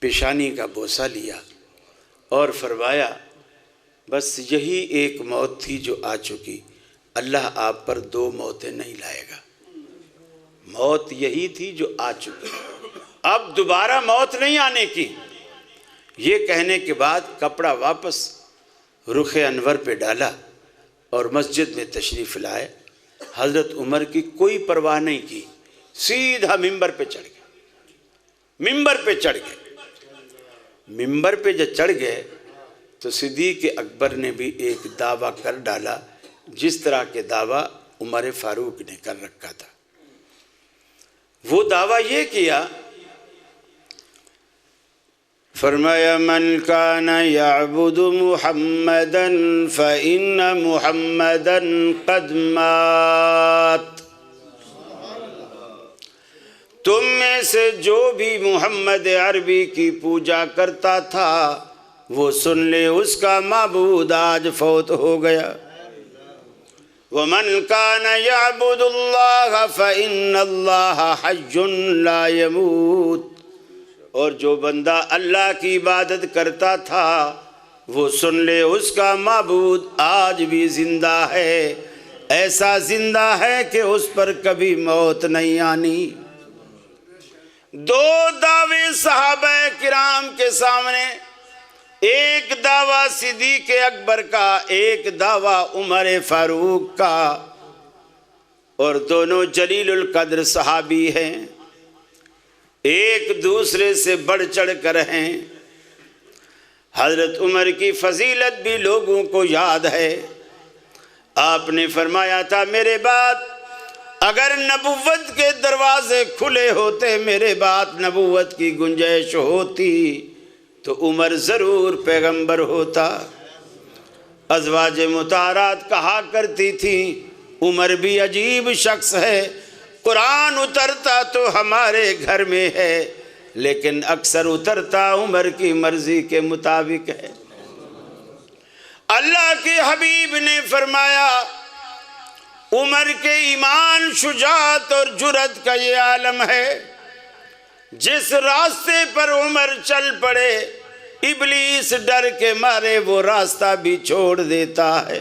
پیشانی کا بوسہ لیا اور فرمایا بس یہی ایک موت تھی جو آ چکی، اللہ آپ پر 2 موتیں نہیں لائے گا۔ موت یہی تھی جو آ چکی، اب دوبارہ موت نہیں آنے کی۔ یہ کہنے کے بعد کپڑا واپس رخ انور پہ ڈالا اور مسجد میں تشریف لائے۔ حضرت عمر کی کوئی پرواہ نہیں کی، سیدھا ممبر پہ چڑھ گئے۔ ممبر پہ چڑھ گئے، ممبر پہ جب چڑھ گئے تو صدیق اکبر نے بھی ایک دعویٰ کر ڈالا، جس طرح کے دعویٰ عمر فاروق نے کر رکھا تھا۔ وہ دعویٰ یہ کیا، فرمایا من کان یعبد محمدا فإن محمدا قد مات، تم میں سے جو بھی محمد عربی کی پوجا کرتا تھا وہ سن لے اس کا معبود آج فوت ہو گیا۔ ومن کان یعبد اللہ فإن اللہ حی لا یموت، اور جو بندہ اللہ کی عبادت کرتا تھا وہ سن لے اس کا معبود آج بھی زندہ ہے، ایسا زندہ ہے کہ اس پر کبھی موت نہیں آنی۔ 2 دعوے صحابہ کرام کے سامنے، ایک دعویٰ صدیق اکبر کا، ایک دعویٰ عمر فاروق کا، اور دونوں جلیل القدر صحابی ہیں، ایک دوسرے سے بڑھ چڑھ کر ہیں۔ حضرت عمر کی فضیلت بھی لوگوں کو یاد ہے، آپ نے فرمایا تھا میرے بعد اگر نبوت کے دروازے کھلے ہوتے، میرے بعد نبوت کی گنجائش ہوتی تو عمر ضرور پیغمبر ہوتا۔ ازواج مطہرات کہا کرتی تھی عمر بھی عجیب شخص ہے، قرآن اترتا تو ہمارے گھر میں ہے لیکن اکثر اترتا عمر کی مرضی کے مطابق ہے۔ اللہ کے حبیب نے فرمایا عمر کے ایمان، شجاعت اور جرأت کا یہ عالم ہے، جس راستے پر عمر چل پڑے ابلیس ڈر کے مارے وہ راستہ بھی چھوڑ دیتا ہے۔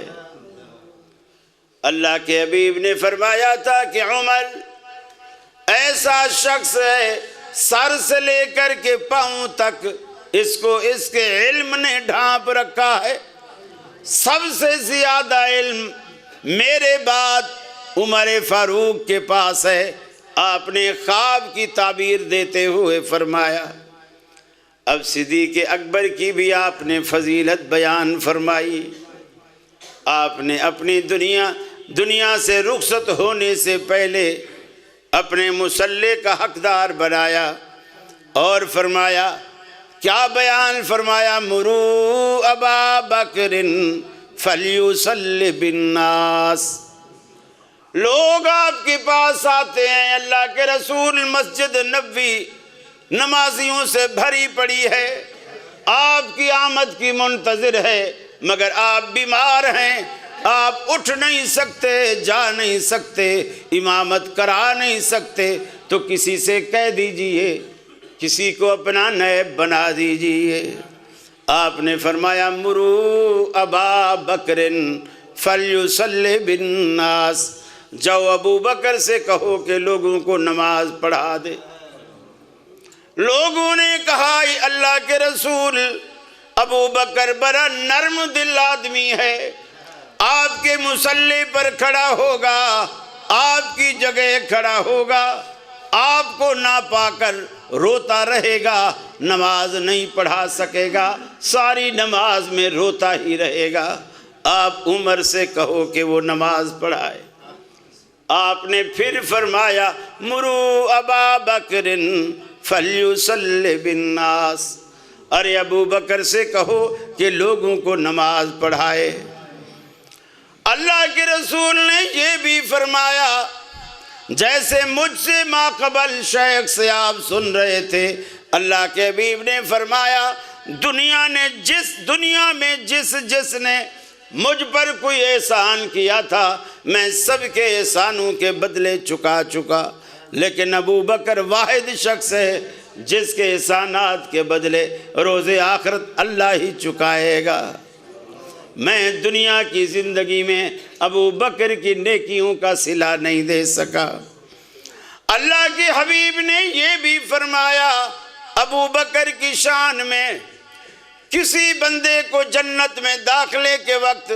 اللہ کے حبیب نے فرمایا تھا کہ عمر ایسا شخص ہے سر سے لے کر کے پاؤں تک اس کو اس کے علم نے ڈھانپ رکھا ہے، سب سے زیادہ علم میرے بعد عمر فاروق کے پاس ہے، آپ نے خواب کی تعبیر دیتے ہوئے فرمایا۔ اب صدیق اکبر کی بھی آپ نے فضیلت بیان فرمائی۔ آپ نے اپنی دنیا سے رخصت ہونے سے پہلے اپنے مصلی کا حقدار بنایا اور فرمایا، کیا بیان فرمایا؟ مرو ابا بکر فلیصلی بالناس۔ لوگ آپ کے پاس آتے ہیں، اللہ کے رسول مسجد نبوی نمازیوں سے بھری پڑی ہے، آپ کی آمد کی منتظر ہے، مگر آپ بیمار ہیں، آپ اٹھ نہیں سکتے، جا نہیں سکتے، امامت کرا نہیں سکتے، تو کسی سے کہہ دیجئے، کسی کو اپنا نائب بنا دیجئے۔ آپ نے فرمایا مرو ابا بکر فلیصلی بالناس، جاؤ ابو بکر سے کہو کہ لوگوں کو نماز پڑھا دے۔ لوگوں نے کہا اے اللہ کے رسول، ابو بکر بڑا نرم دل آدمی ہے، آپ کے مصلی پر کھڑا ہوگا، آپ کی جگہ کھڑا ہوگا، آپ کو نہ پا کر روتا رہے گا، نماز نہیں پڑھا سکے گا، ساری نماز میں روتا ہی رہے گا، آپ عمر سے کہو کہ وہ نماز پڑھائے۔ آپ نے پھر فرمایا مرو ابا بکر فلیصلی بالناس، ارے ابو بکر سے کہو کہ لوگوں کو نماز پڑھائے۔ اللہ کے رسول نے یہ بھی فرمایا، جیسے مجھ سے ما قبل شیخ سے آپ سن رہے تھے، اللہ کے حبیب نے فرمایا دنیا میں جس نے مجھ پر کوئی احسان کیا تھا، میں سب کے احسانوں کے بدلے چکا، لیکن ابو بکر واحد شخص ہے جس کے احسانات کے بدلے روز آخرت اللہ ہی چکائے گا۔ میں دنیا کی زندگی میں ابو بکر کی نیکیوں کا صلہ نہیں دے سکا۔ اللہ کے حبیب نے یہ بھی فرمایا ابو بکر کی شان میں، کسی بندے کو جنت میں داخلے کے وقت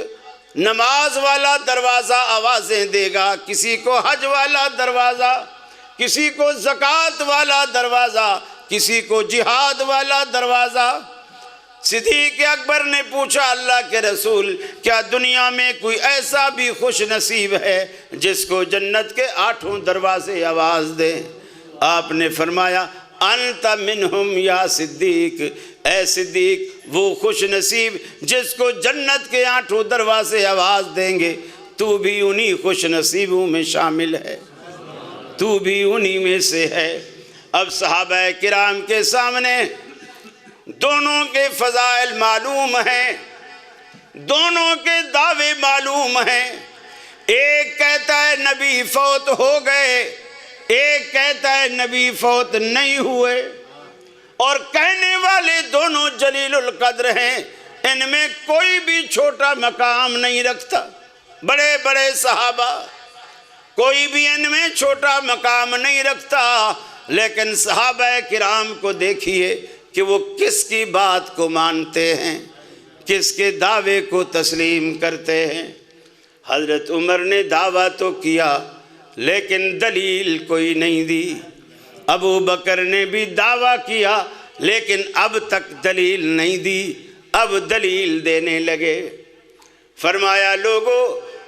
نماز والا دروازہ آوازیں دے گا، کسی کو حج والا دروازہ، کسی کو زکوٰۃ والا دروازہ، کسی کو جہاد والا دروازہ۔ صدیق اکبر نے پوچھا اللہ کے رسول، کیا دنیا میں کوئی ایسا بھی خوش نصیب ہے جس کو جنت کے 8 دروازے آواز دیں؟ آپ نے فرمایا انت منہم یا صدیق، اے صدیق وہ خوش نصیب جس کو جنت کے 8 دروازے آواز دیں گے، تو بھی انہی خوش نصیبوں میں شامل ہے، تو بھی انہی میں سے ہے۔ اب صحابہ کرام کے سامنے دونوں کے فضائل معلوم ہیں، دونوں کے دعوے معلوم ہیں۔ ایک کہتا ہے نبی فوت ہو گئے، ایک کہتا ہے نبی فوت نہیں ہوئے، اور کہنے والے دونوں جلیل القدر ہیں، ان میں کوئی بھی چھوٹا مقام نہیں رکھتا۔ بڑے بڑے صحابہ کوئی بھی ان میں چھوٹا مقام نہیں رکھتا، لیکن صحابہ کرام کو دیکھیے کہ وہ کس کی بات کو مانتے ہیں، کس کے دعوے کو تسلیم کرتے ہیں۔ حضرت عمر نے دعویٰ تو کیا لیکن دلیل کوئی نہیں دی، ابو بکر نے بھی دعویٰ کیا لیکن اب تک دلیل نہیں دی، اب دلیل دینے لگے۔ فرمایا لوگو،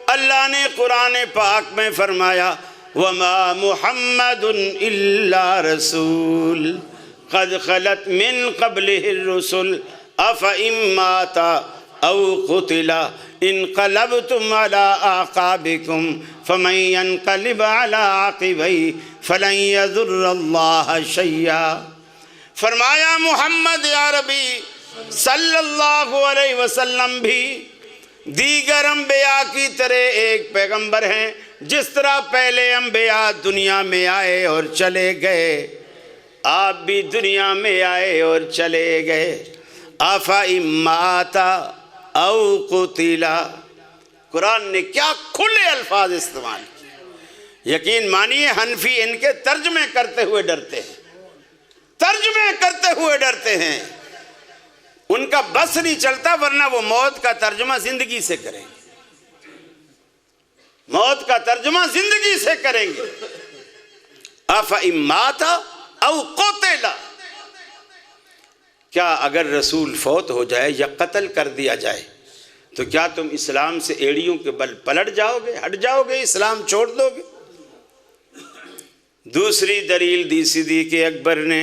اللہ نے قرآن پاک میں فرمایا وَمَا مُحَمَّدٌ إِلَّا رَسُولٌ قَدْ خَلَتْ مِن قَبْلِهِ الرُّسُلُ أَفَإِن مَّاتَ أَوْ قُتِلَ انقلبتم على أعقابكم فمن ينقلب على عقبيه فلن يضر الله شيئا۔ فرمایا محمد عربی صلی اللہ علیہ وسلم بھی دیگر انبیاء کی طرح ایک پیغمبر ہیں، جس طرح پہلے انبیاء دنیا میں آئے اور چلے گئے، آپ بھی دنیا میں آئے اور چلے گئے۔ أَفَإِن مَّاتَ او قتلا، قرآن نے کیا کھلے الفاظ استعمال کیے۔ یقین مانیے حنفی ان کے ترجمے کرتے ہوئے ڈرتے ہیں، ترجمے کرتے ہوئے ڈرتے ہیں، ان کا بس نہیں چلتا، ورنہ وہ موت کا ترجمہ زندگی سے کریں گے، موت کا ترجمہ زندگی سے کریں گے۔ افإن مات او قتل، کیا اگر رسول فوت ہو جائے یا قتل کر دیا جائے تو کیا تم اسلام سے ایڑیوں کے بل پلٹ جاؤ گے، ہٹ جاؤ گے، اسلام چھوڑ دو گے؟ دوسری دلیل دی صدیق اکبر نے،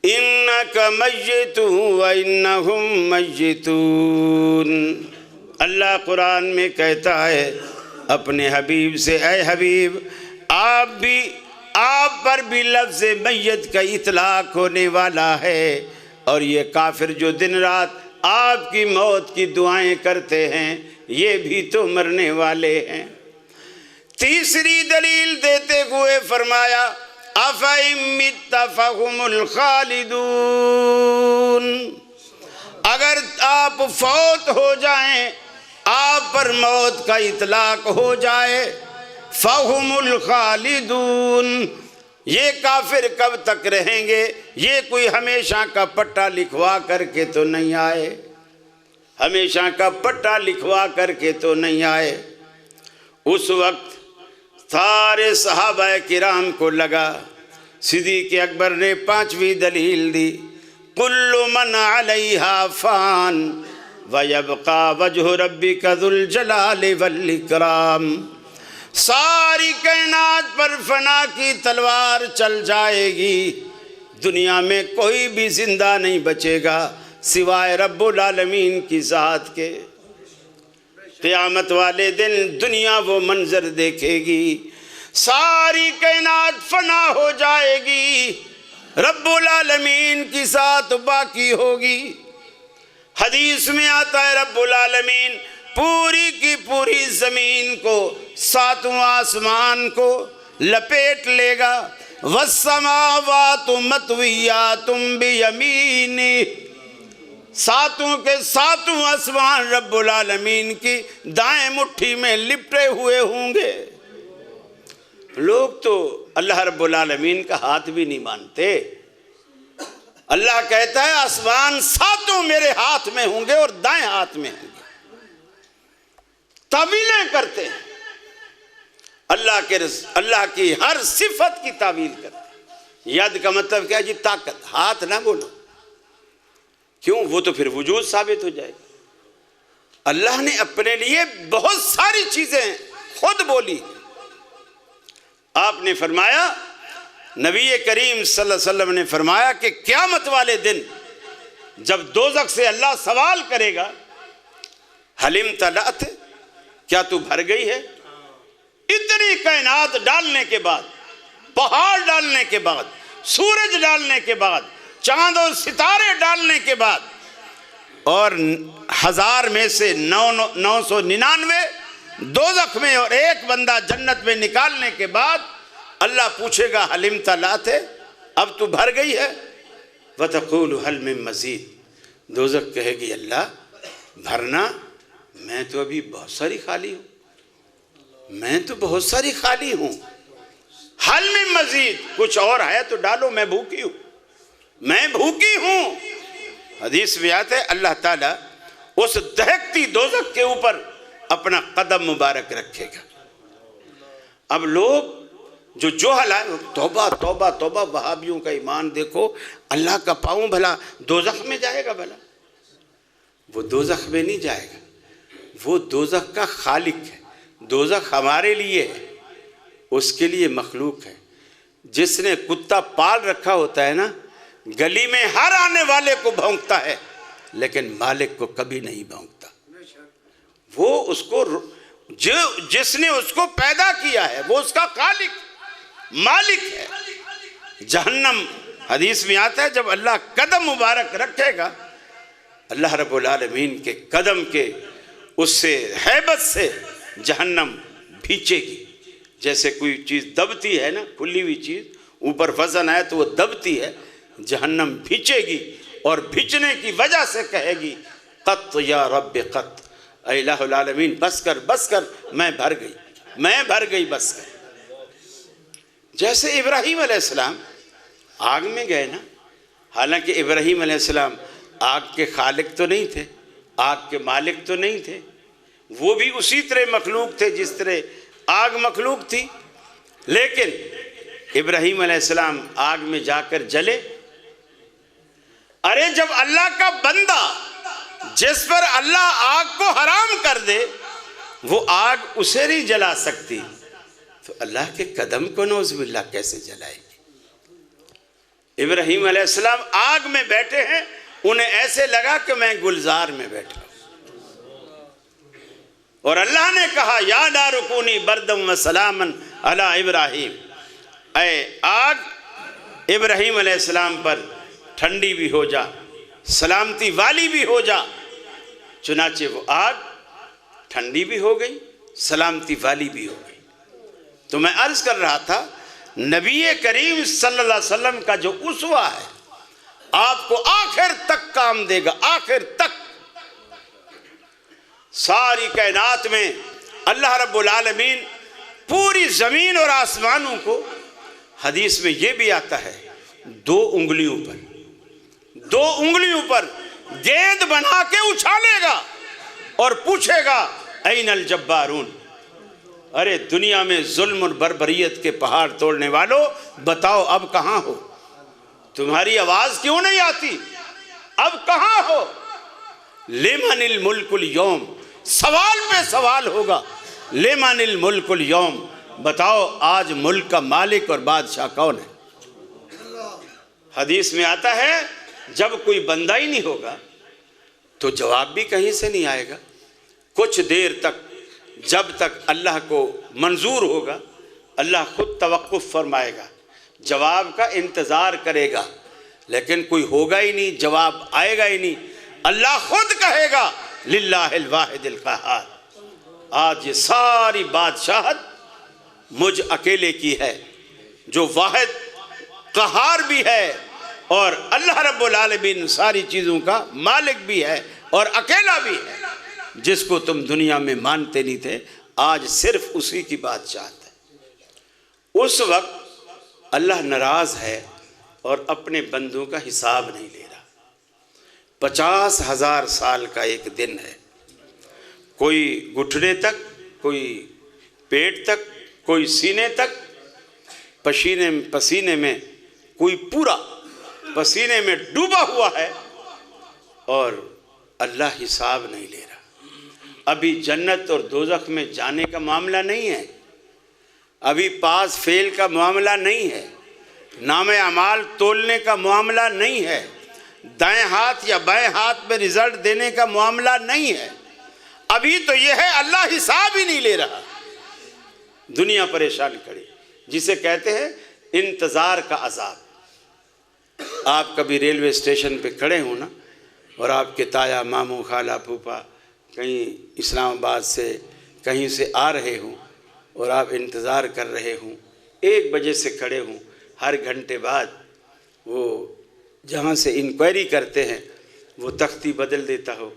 انک میت وانہم میتون، اللہ قرآن میں کہتا ہے اپنے حبیب سے، اے حبیب آپ پر بھی لفظ میت کا اطلاق ہونے والا ہے، اور یہ کافر جو دن رات آپ کی موت کی دعائیں کرتے ہیں یہ بھی تو مرنے والے ہیں۔ تیسری دلیل دیتے ہوئے فرمایا افإن مت فهم الخالدون، اگر آپ فوت ہو جائیں، آپ پر موت کا اطلاق ہو جائے، فهم الخالدون، یہ کافر کب تک رہیں گے؟ یہ کوئی ہمیشہ کا پٹا لکھوا کر کے تو نہیں آئے، ہمیشہ کا پٹا لکھوا کر کے تو نہیں آئے۔ اس وقت سارے صحابہ کرام کو لگا، صدیق اکبر نے پانچویں دلیل دی، کل من علیہا فان ویبقى وجہ ربک ذو الجلال والاکرام، ساری کائنات پر فنا کی تلوار چل جائے گی، دنیا میں کوئی بھی زندہ نہیں بچے گا سوائے رب العالمین کی ذات کے۔ قیامت والے دن دنیا وہ منظر دیکھے گی، ساری کائنات فنا ہو جائے گی، رب العالمین کی ذات باقی ہوگی۔ حدیث میں آتا ہے رب العالمین پوری کی پوری زمین کو، ساتوں آسمان کو لپیٹ لے گا، والسماوات مطویات بیمینہ، ساتوں کے ساتوں آسمان رب العالمین کی دائیں مٹھی میں لپٹے ہوئے ہوں گے۔ لوگ تو اللہ رب العالمین کا ہاتھ بھی نہیں مانتے۔ اللہ کہتا ہے آسمان ساتوں میرے ہاتھ میں ہوں گے اور دائیں ہاتھ میں ہوں گے۔ تعویلیں کرتے ہیں، اللہ کی ہر صفت کی تعویل کرتے ہیں۔ ید کا مطلب کیا جی؟ طاقت، ہاتھ نہ بولو، کیوں؟ وہ تو پھر وجود ثابت ہو جائے گا۔ اللہ نے اپنے لیے بہت ساری چیزیں خود بولی۔ آپ نے فرمایا، نبی کریم صلی اللہ علیہ وسلم نے فرمایا کہ قیامت والے دن جب دوزخ سے اللہ سوال کرے گا، حل امتلأت، کیا تو بھر گئی ہے؟ اتنی کائنات ڈالنے کے بعد، پہاڑ ڈالنے کے بعد، سورج ڈالنے کے بعد، چاند اور ستارے ڈالنے کے بعد، اور 1000 میں سے 999 دوزخ میں اور ایک بندہ جنت میں نکالنے کے بعد اللہ پوچھے گا حل امتلأت، اب تو بھر گئی ہے؟ وَتَقُولُ حَلْ مِن مَزِيد، دوزخ کہے گی اللہ بھرنا، میں تو ابھی بہت ساری خالی ہوں، میں تو بہت ساری خالی ہوں، حل من مزید، کچھ اور ہے تو ڈالو، میں بھوکی ہوں، میں بھوکی ہوں۔ حدیث میں آتا ہے اللہ تعالیٰ اس دہکتی دوزخ کے اوپر اپنا قدم مبارک رکھے گا۔ اب لوگ جو جوہل ہے، توبہ توبہ توبہ، وہابیوں کا ایمان دیکھو، اللہ کا پاؤں بھلا دوزخ میں جائے گا؟ بھلا وہ دوزخ میں نہیں جائے گا، وہ دوزخ کا خالق ہے۔ دوزخ ہمارے لیے ہے، اس کے لیے مخلوق ہے۔ جس نے کتا پال رکھا ہوتا ہے نا، گلی میں ہر آنے والے کو بھونکتا ہے لیکن مالک کو کبھی نہیں بھونکتا۔ وہ اس کو جس نے اس کو پیدا کیا ہے وہ اس کا خالق مالک ہے۔ جہنم حدیث میں آتا ہے جب اللہ قدم مبارک رکھے گا، اللہ رب العالمین کے قدم کے اس سے ہیبت سے جہنم بھیچے گی، جیسے کوئی چیز دبتی ہے نا، کھلی ہوئی چیز اوپر وزن آئے تو وہ دبتی ہے، جہنم بھیچے گی اور بھیچنے کی وجہ سے کہے گی قط یا رب قط، اے الہ العالمین بس کر بس کر، میں بھر گئی بس کر۔ جیسے ابراہیم علیہ السلام آگ میں گئے نا، حالانکہ ابراہیم علیہ السلام آگ کے خالق تو نہیں تھے، آگ کے مالک تو نہیں تھے، وہ بھی اسی طرح مخلوق تھے جس طرح آگ مخلوق تھی۔ لیکن ابراہیم علیہ السلام آگ میں جا کر جلے. ارے جب اللہ کا بندہ جس پر اللہ آگ کو حرام کر دے وہ آگ اسے نہیں جلا سکتی تو اللہ کے قدم کو نعوذ باللہ کیسے جلائے گی؟ ابراہیم علیہ السلام آگ میں بیٹھے ہیں، انہیں ایسے لگا کہ میں گلزار میں بیٹھا ہوں، اور اللہ نے کہا یا نار کونی بردم و سلاما علی ابراہیم، اے آگ ابراہیم علیہ السلام پر ٹھنڈی بھی ہو جا، سلامتی والی بھی ہو جا. چنانچہ وہ آگ ٹھنڈی بھی ہو گئی، سلامتی والی بھی ہو گئی. تو میں عرض کر رہا تھا نبی کریم صلی اللہ علیہ وسلم کا جو اسوہ ہے آپ کو آخر تک کام دے گا، آخر تک. ساری کائنات میں اللہ رب العالمین پوری زمین اور آسمانوں کو، حدیث میں یہ بھی آتا ہے، 2 انگلیوں پر گیند بنا کے اچھالے گا اور پوچھے گا این الجبارون، ارے دنیا میں ظلم اور بربریت کے پہاڑ توڑنے والوں بتاؤ اب کہاں ہو؟ تمہاری آواز کیوں نہیں آتی؟ اب کہاں ہو؟ لمن الملک اليوم، سوال پہ سوال ہوگا، لمن الملک اليوم، بتاؤ آج ملک کا مالک اور بادشاہ کون ہے؟ حدیث میں آتا ہے جب کوئی بندہ ہی نہیں ہوگا تو جواب بھی کہیں سے نہیں آئے گا. کچھ دیر تک جب تک اللہ کو منظور ہوگا اللہ خود توقف فرمائے گا، جواب کا انتظار کرے گا، لیکن کوئی ہوگا ہی نہیں، جواب آئے گا ہی نہیں. اللہ خود کہے گا للہ الواحد القہار، آج یہ ساری بادشاہت مجھ اکیلے کی ہے جو واحد قہار بھی ہے، اور اللہ رب العالمین ساری چیزوں کا مالک بھی ہے اور اکیلا بھی ہے. جس کو تم دنیا میں مانتے نہیں تھے آج صرف اسی کی بادشاہت ہے. اس وقت اللہ ناراض ہے اور اپنے بندوں کا حساب نہیں لے رہا. 50,000 سال کا ایک دن ہے، کوئی گھٹنے تک، کوئی پیٹ تک، کوئی سینے تک، پسینے میں کوئی پورا پسینے میں ڈوبا ہوا ہے اور اللہ حساب نہیں لے رہا. ابھی جنت اور دوزخ میں جانے کا معاملہ نہیں ہے، ابھی پاس فیل کا معاملہ نہیں ہے، نام اعمال تولنے کا معاملہ نہیں ہے، دائیں ہاتھ یا بائیں ہاتھ میں رزلٹ دینے کا معاملہ نہیں ہے. ابھی تو یہ ہے اللہ حساب ہی نہیں لے رہا. دنیا پریشان کھڑی، جسے کہتے ہیں انتظار کا عذاب. آپ کبھی ریلوے اسٹیشن پہ کھڑے ہوں نا اور آپ کے تایا، ماموں، خالہ، پھوپھا کہیں اسلام آباد سے کہیں سے آ رہے ہوں اور آپ انتظار کر رہے ہوں، 1 بجے سے کھڑے ہوں، ہر گھنٹے بعد وہ جہاں سے انکوائری کرتے ہیں وہ تختی بدل دیتا ہو،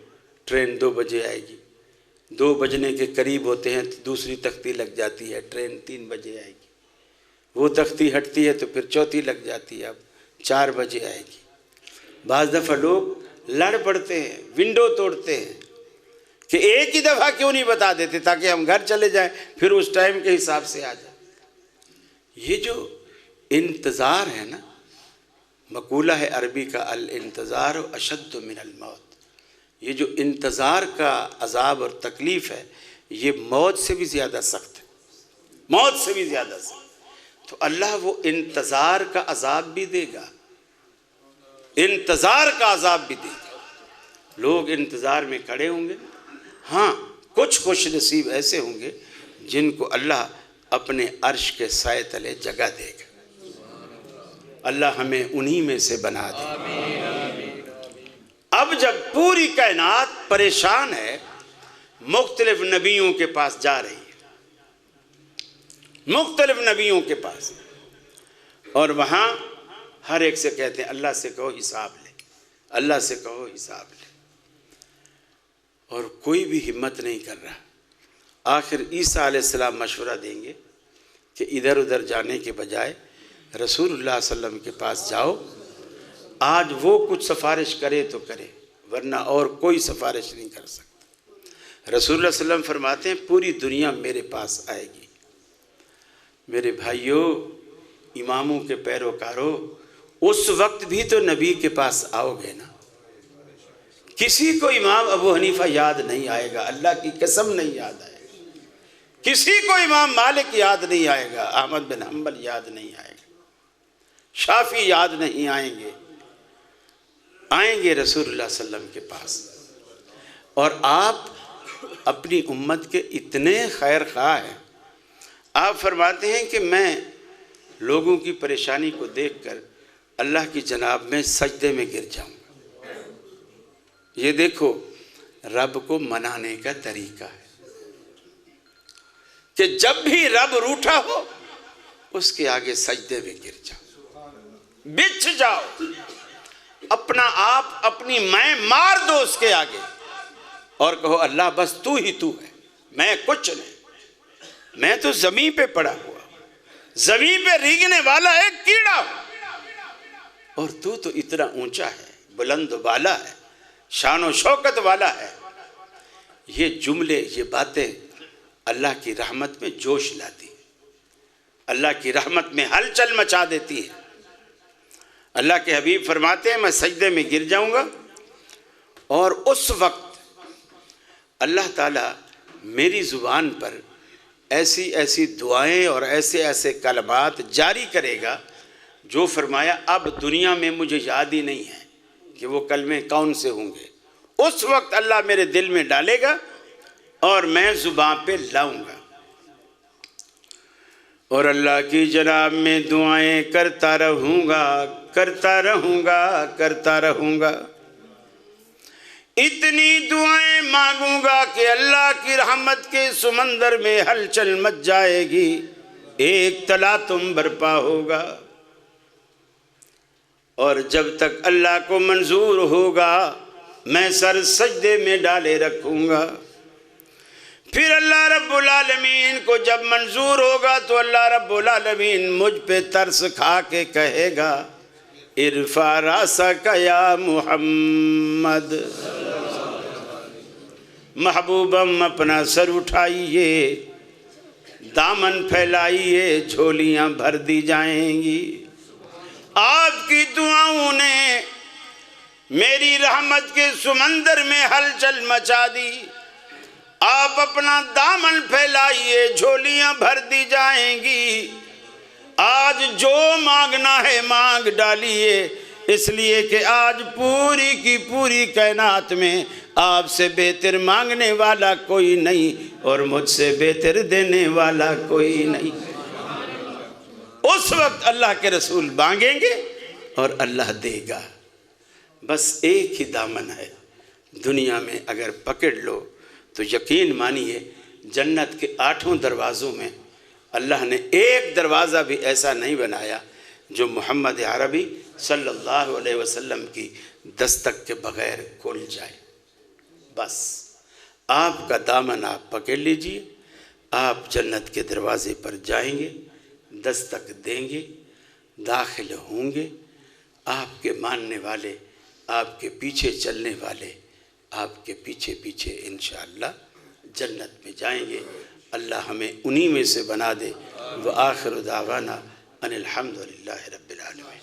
ٹرین 2 بجے آئے گی، 2 بجنے کے قریب ہوتے ہیں تو دوسری تختی لگ جاتی ہے، ٹرین 3 بجے آئے گی، وہ تختی ہٹتی ہے تو پھر چوتھی لگ جاتی ہے، اب 4 بجے آئے گی. بعض دفعہ لوگ لڑ پڑتے ہیں، ونڈو توڑتے ہیں کہ ایک ہی دفعہ کیوں نہیں بتا دیتے تاکہ ہم گھر چلے جائیں، پھر اس ٹائم کے حساب سے آ جائیں. یہ جو انتظار ہے نا، مقولہ ہے عربی کا الانتظار اشد من الموت. یہ جو انتظار کا عذاب اور تکلیف ہے یہ موت سے بھی زیادہ سخت ہے، موت سے بھی زیادہ سخت. تو اللہ وہ انتظار کا عذاب بھی دے گا، انتظار کا عذاب بھی دے گا. لوگ انتظار میں کھڑے ہوں گے. ہاں کچھ خوش نصیب ایسے ہوں گے جن کو اللہ اپنے عرش کے سائے تلے جگہ دے گا. اللہ ہمیں انہی میں سے بنا دے. اب جب پوری کائنات پریشان ہے، مختلف نبیوں کے پاس جا رہی ہے، مختلف نبیوں کے پاس، اور وہاں ہر ایک سے کہتے ہیں اللہ سے کہو حساب لے، اللہ سے کہو حساب لے، اور کوئی بھی ہمت نہیں کر رہا. آخر عیسیٰ علیہ السلام مشورہ دیں گے کہ ادھر ادھر جانے کے بجائے رسول اللہ صلی اللہ علیہ وسلم کے پاس جاؤ، آج وہ کچھ سفارش کرے تو کرے ورنہ اور کوئی سفارش نہیں کر سکتا. رسول اللہ صلی اللہ علیہ وسلم فرماتے ہیں پوری دنیا میرے پاس آئے گی، میرے بھائیوں، اماموں کے پیروکاروں، اس وقت بھی تو نبی کے پاس آؤ گے نا۔ کسی کو امام ابو حنیفہ یاد نہیں آئے گا، اللہ کی قسم نہیں یاد آئے گا۔ کسی کو امام مالک یاد نہیں آئے گا، احمد بن حنبل یاد نہیں آئے گا، شافعی یاد نہیں آئیں گے۔ آئیں گے رسول اللہ صلی اللہ علیہ وسلم کے پاس، اور آپ اپنی امت کے اتنے خیر خواہ ہیں، آپ فرماتے ہیں کہ میں لوگوں کی پریشانی کو دیکھ کر اللہ کی جناب میں سجدے میں گر جاؤں گا۔ یہ دیکھو رب کو منانے کا طریقہ ہے کہ جب بھی رب روٹھا ہو اس کے آگے سجدے میں گر جاؤ، بچھ جاؤ، اپنا آپ اپنی میں مار دو اس کے آگے اور کہو اللہ بس تو ہی تو ہے، میں کچھ نہیں، میں تو زمین پہ پڑا ہوا، زمین پہ ریگنے والا ایک کیڑا ہوں، اور تو اتنا اونچا ہے، بلند و بالا ہے، شان و شوکت والا ہے۔ یہ جملے، یہ باتیں اللہ کی رحمت میں جوش لاتی، اللہ کی رحمت میں ہلچل مچا دیتی ہے۔ اللہ کے حبیب فرماتے ہیں میں سجدے میں گر جاؤں گا، اور اس وقت اللہ تعالیٰ میری زبان پر ایسی ایسی دعائیں اور ایسے ایسے کلمات جاری کرے گا جو فرمایا اب دنیا میں مجھے یاد ہی نہیں ہے کہ وہ کلمے کون سے ہوں گے۔ اس وقت اللہ میرے دل میں ڈالے گا اور میں زبان پہ لاؤں گا، اور اللہ کی جناب میں دعائیں کرتا رہوں گا، کرتا رہوں گا، کرتا رہوں گا۔ اتنی دعائیں مانگوں گا کہ اللہ کی رحمت کے سمندر میں ہلچل مچ جائے گی، ایک تلاطم برپا ہوگا، اور جب تک اللہ کو منظور ہوگا میں سر سجدے میں ڈالے رکھوں گا۔ پھر اللہ رب العالمین کو جب منظور ہوگا تو اللہ رب العالمین مجھ پہ ترس کھا کے کہے گا ارفع راسک یا محمد، محبوبم اپنا سر اٹھائیے، دامن پھیلائیے، جھولیاں بھر دی جائیں گی۔ آپ کی دعاؤں نے میری رحمت کے سمندر میں ہلچل مچا دی، آپ اپنا دامن پھیلائیے، جھولیاں بھر دی جائیں گی۔ آج جو مانگنا ہے مانگ ڈالیے، اس لیے کہ آج پوری کی پوری کائنات میں آپ سے بہتر مانگنے والا کوئی نہیں، اور مجھ سے بہتر دینے والا کوئی نہیں۔ اس وقت اللہ کے رسول مانگیں گے اور اللہ دے گا۔ بس ایک ہی دامن ہے دنیا میں، اگر پکڑ لو تو یقین مانیے جنت کے 8 دروازوں میں اللہ نے ایک دروازہ بھی ایسا نہیں بنایا جو محمد عربی صلی اللہ علیہ وسلم کی دستک کے بغیر کھل جائے۔ بس آپ کا دامن آپ پکڑ لیجئے، آپ جنت کے دروازے پر جائیں گے، دستک دیں گے، داخل ہوں گے، آپ کے ماننے والے، آپ کے پیچھے چلنے والے آپ کے پیچھے پیچھے انشاءاللہ جنت میں جائیں گے۔ اللہ ہمیں انہی میں سے بنا دے۔ وآخر دعوانا ان الحمدللہ رب العالمین۔